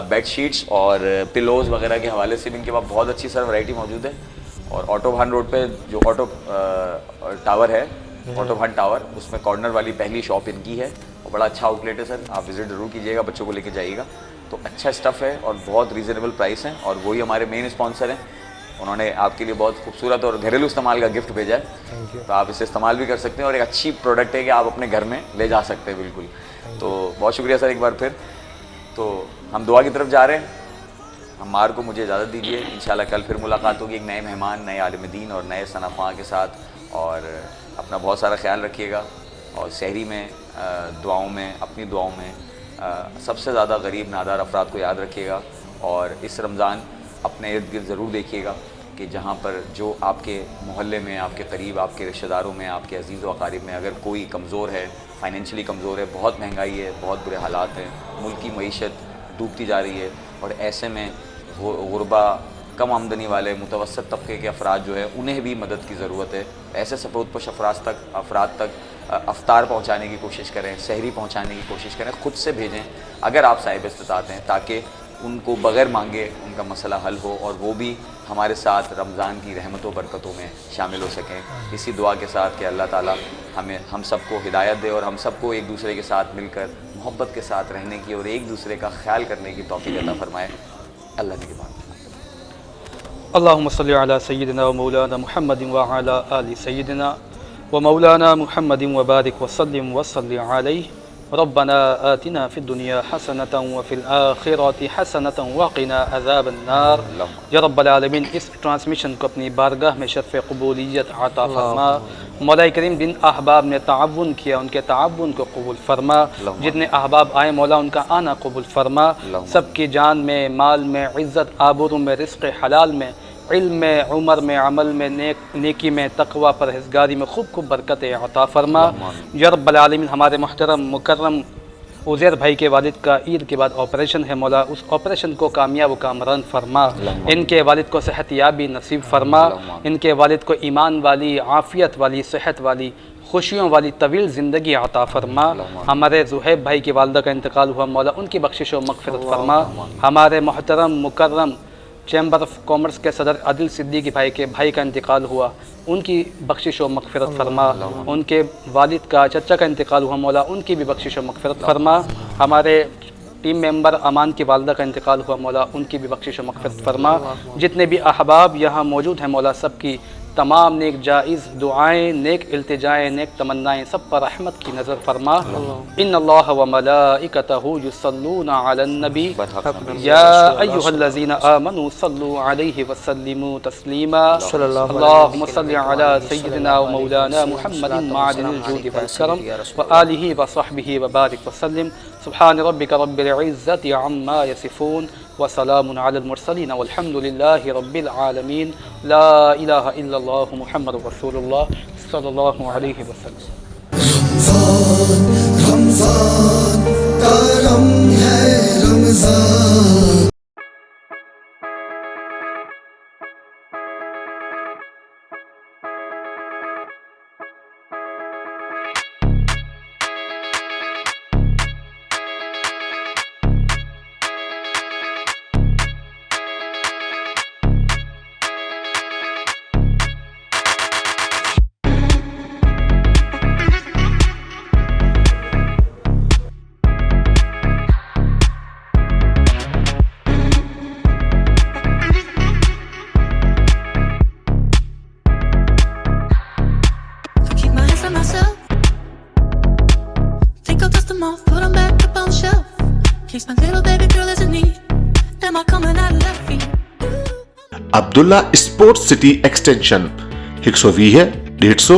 بیڈ شیٹس اور پلوز وغیرہ کے حوالے سے بھی ان کے پاس بہت اچھی سر ورائٹی موجود ہے. اور آٹو بہان روڈ پہ جو آٹو ٹاور ہے, آٹو بہان ٹاور, اس میں کارنر والی پہلی شاپ ان کی ہے, اور بڑا اچھا آؤٹ لیٹ ہے سر. آپ وزٹ ضرور کیجیے گا, بچوں کو لے کے جائیے گا. تو اچھا اسٹف ہے اور بہت ریزنیبل پرائس ہیں, اور وہی ہمارے مین اسپانسر ہیں. انہوں نے آپ کے لیے بہت خوبصورت اور گھریلو استعمال کا گفٹ بھیجا ہے, تو آپ اسے استعمال بھی کر سکتے ہیں, اور ایک اچھی پروڈکٹ ہے کہ آپ اپنے گھر میں لے جا سکتے ہیں. بالکل. تو بہت شکریہ سر ایک بار پھر. تو ہم دعا کی طرف جا رہے ہیں. عمار کو مجھے اجازت دیجیے, انشاءاللہ کل پھر ملاقات ہوگی ایک نئے مہمان, نئے عالم دین اور نئے ثنا خواہاں کے ساتھ. اور اپنا بہت سارا خیال رکھیے گا, اور سحری میں دعاؤں میں, اپنی دعاؤں میں سب سے زیادہ غریب نادار افراد کو یاد رکھیے گا. اور اس رمضان اپنے ارد گرد ضرور دیکھیے گا کہ جہاں پر جو آپ کے محلے میں, آپ کے قریب, آپ کے رشتہ داروں میں, آپ کے عزیز و اقارب میں اگر کوئی کمزور ہے, فائنینشلی کمزور ہے, بہت مہنگائی ہے, بہت برے حالات ہیں, ملک کی معیشت ڈوبتی جا رہی ہے, اور ایسے میں غربا, کم آمدنی والے, متوسط طبقے کے افراد جو ہے انہیں بھی مدد کی ضرورت ہے. ایسے سپورٹ پوش افراد تک افطار پہنچانے کی کوشش کریں, سحری پہنچانے کی کوشش کریں, خود سے بھیجیں اگر آپ صاحب استطاعت ہیں, تاکہ ان کو بغیر مانگے ان کا مسئلہ حل ہو, اور وہ بھی ہمارے ساتھ رمضان کی رحمتوں برکتوں میں شامل ہو سکیں. اسی دعا کے ساتھ کہ اللہ تعالیٰ ہم سب کو ہدایت دے, اور ہم سب کو ایک دوسرے کے ساتھ مل کر محبت کے ساتھ رہنے کی اور ایک دوسرے کا خیال کرنے کی توفیق عطا فرمائے. اللہ کی بات. اللہم صلی علی سیدنا و مولانا محمد وعلی آل سیدنا و مولانا محمد وبارک وسلم وصلی علیہ ربنا آتنا في الدنيا حسنة وفي الآخرة حسنة وقنا عذاب النار. یا رب العالمین اس ٹرانسمیشن کو اپنی بارگاہ میں شرف قبولیت عطا فرما. مولا کریم جن احباب نے تعاون کیا ان کے تعاون کو قبول فرما. جتنے احباب آئے مولا ان کا آنا قبول فرما. سب کی جان میں، مال میں، عزت آبرو میں، رزق حلال میں، علم میں، عمر میں، عمل میں، نیکی میں، تقوی پرہیزگاری میں خوب خوب برکت عطا فرما. یا رب العالمین ہمارے محترم مکرم عزیر بھائی کے والد کا عید کے بعد آپریشن ہے مولا، اس آپریشن کو کامیاب و کامران فرما. ان کے والد کو صحت یابی نصیب فرما. ان کے والد کو ایمان والی، عافیت والی، صحت والی، خوشیوں والی طویل زندگی عطا فرما. ہمارے زہیب بھائی کی والدہ کا انتقال ہوا مولا، ان کی بخشش و مغفرت فرما. ہمارے محترم مکرم چیمبر آف کامرس کے صدر عادل صدیقی بھائی کے بھائی کا انتقال ہوا، ان کی بخشش و مغفرت فرما. ان کے والد کا چچا کا انتقال ہوا مولا، ان کی بھی بخشش و مغفرت فرما. ہمارے ٹیم ممبر امان کی والدہ کا انتقال ہوا مولا، ان کی بھی بخشش و مغفرت فرما. جتنے بھی احباب یہاں موجود ہیں مولا، سب کی تمام نیک جائز دعائیں، نیک التجائیں، نیک تمنائیں سب پر رحمت کی نظر فرما. ان اللہ و ملائکتہ یصلون علی النبی یا ایھا الذین آمنوا صلوا علیہ وسلموا تسلیما. اللہم صل علی سیدنا و مولانا محمد معدن الجود والکرم وآلہ وصحبہ وبارک وسلم. سبحان ربک رب العزۃ عما یصفون وسلام علی المرسلین والحمد للہ رب العالمین. لا الہ الا اللہ محمد رسول اللہ صلی اللہ علیہ وسلم. رمضان رمضان کرم ہے Ramzan. Abdullah sports city extension 120 150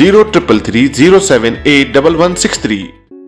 0333078163.